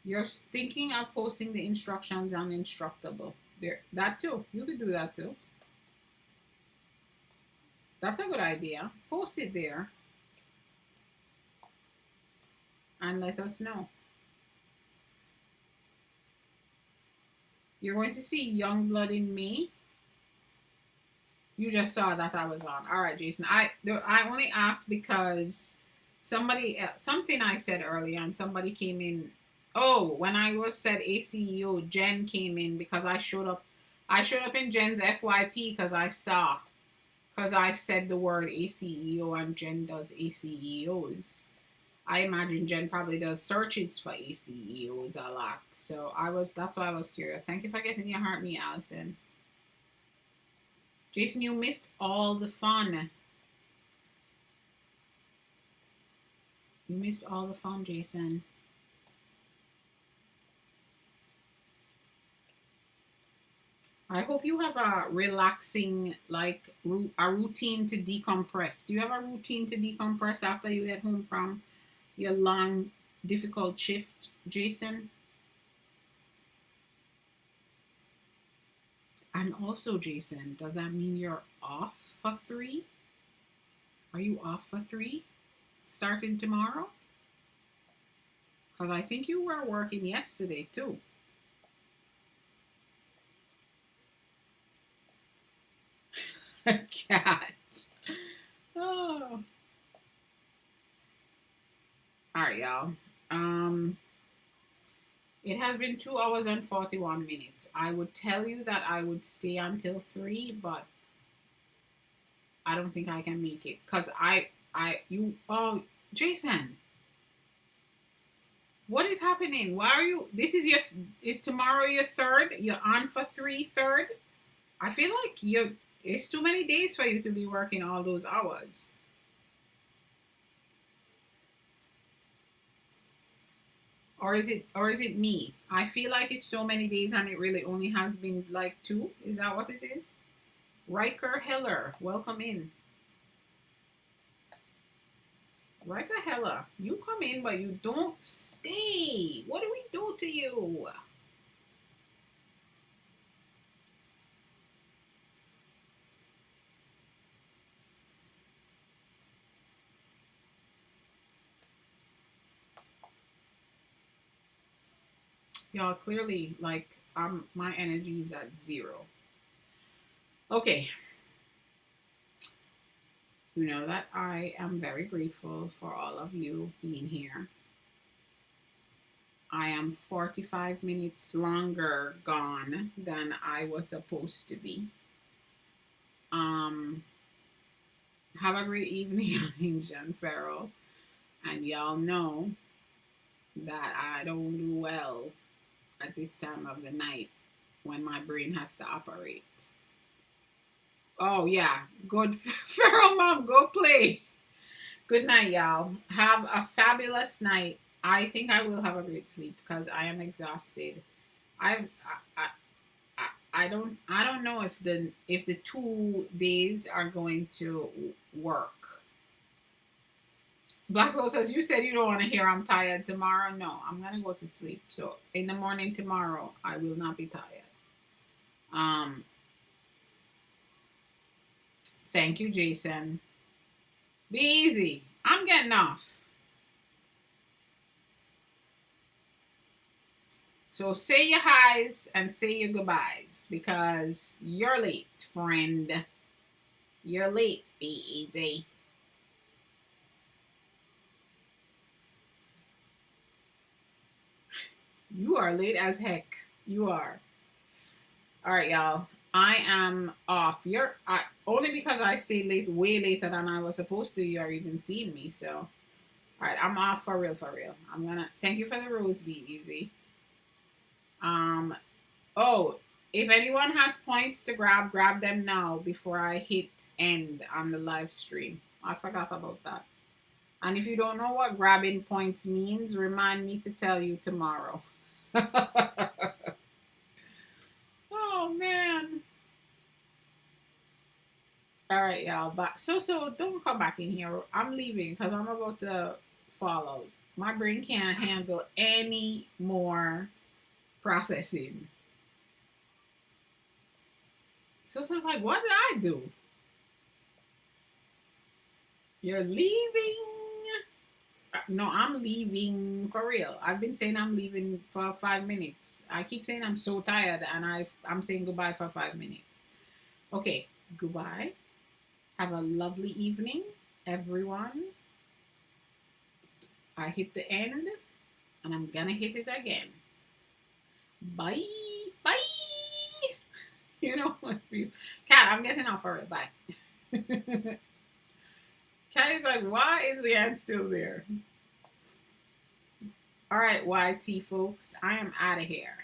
You're thinking of posting the instructions on Instructable. There, that too. You could do that too. That's a good idea. Post it there and let us know. You're going to see Young Blood in Me. You just saw that I was on. All right, Jason. I only asked because something I said earlier and somebody came in. Oh, when I was said ACEO, Jen came in because I showed up. I showed up in Jen's FYP because I said the word ACEO and Jen does ACEOs. I imagine Jen probably does searches for ACEOs a lot. So that's why I was curious. Thank you for getting your heart me, Allison. Jason, you missed all the fun. You missed all the fun, Jason. I hope you have a relaxing, like a routine to decompress. Do you have a routine to decompress after you get home from your long, difficult shift, Jason? And also, Jason, does that mean you're off for 3? Are you off for 3 starting tomorrow? Because I think you were working yesterday too. Cat. Oh. All right, y'all. It has been 2 hours and 41 minutes. I would tell you that I would stay until 3, but I don't think I can make it. Because Jason, what is happening? Why are you, is tomorrow your 3rd? You're on for 3/3? I feel like it's too many days for you to be working all those hours. Or is it me? I feel like it's so many days and it really only has been like 2. Is that what it is? Riker Heller, welcome in. Riker Heller, you come in but you don't stay. What do we do to you? Y'all clearly like my energy is at zero. Okay. You know that I am very grateful for all of you being here. I am 45 minutes longer gone than I was supposed to be. Um, have a great evening, John Farrell. And y'all know that I don't do well at this time of the night when my brain has to operate. Oh, yeah. Good. Farrell Mom, go play. Good night, y'all. Have a fabulous night. I think I will have a great sleep because I am exhausted. I've I don't know if the 2 days are going to work. Black Rose says, you said you don't want to hear I'm tired tomorrow. No, I'm gonna go to sleep. So in the morning tomorrow, I will not be tired. Um, thank you, Jason. Be easy. I'm getting off. So say your highs and say your goodbyes because you're late, friend. You're late. Be easy. You are late as heck. You are. All right, y'all. I am off. Only because I stayed late, way later than I was supposed to. You're even seeing me. So, all right, I'm off for real, for real. I'm gonna thank you for the rose. Be easy. Um. Oh, if anyone has points to grab them now before I hit end on the live stream. I forgot about that. And if you don't know what grabbing points means, remind me to tell you tomorrow. Oh man. All right, y'all. But so don't come back in here. I'm leaving because I'm about to fall out. My brain can't handle any more processing. So it's like, what did I do? You're leaving? No, I'm leaving for real. I've been saying I'm leaving for 5 minutes. I keep saying I'm so tired, and I'm saying goodbye for 5 minutes. Okay, goodbye. Have a lovely evening, everyone. I hit the end, and I'm gonna hit it again. Bye. Bye. You know what? Cat, I'm getting off for it. Bye. Cat is like, why is the end still there? All right, YT folks, I am out of here.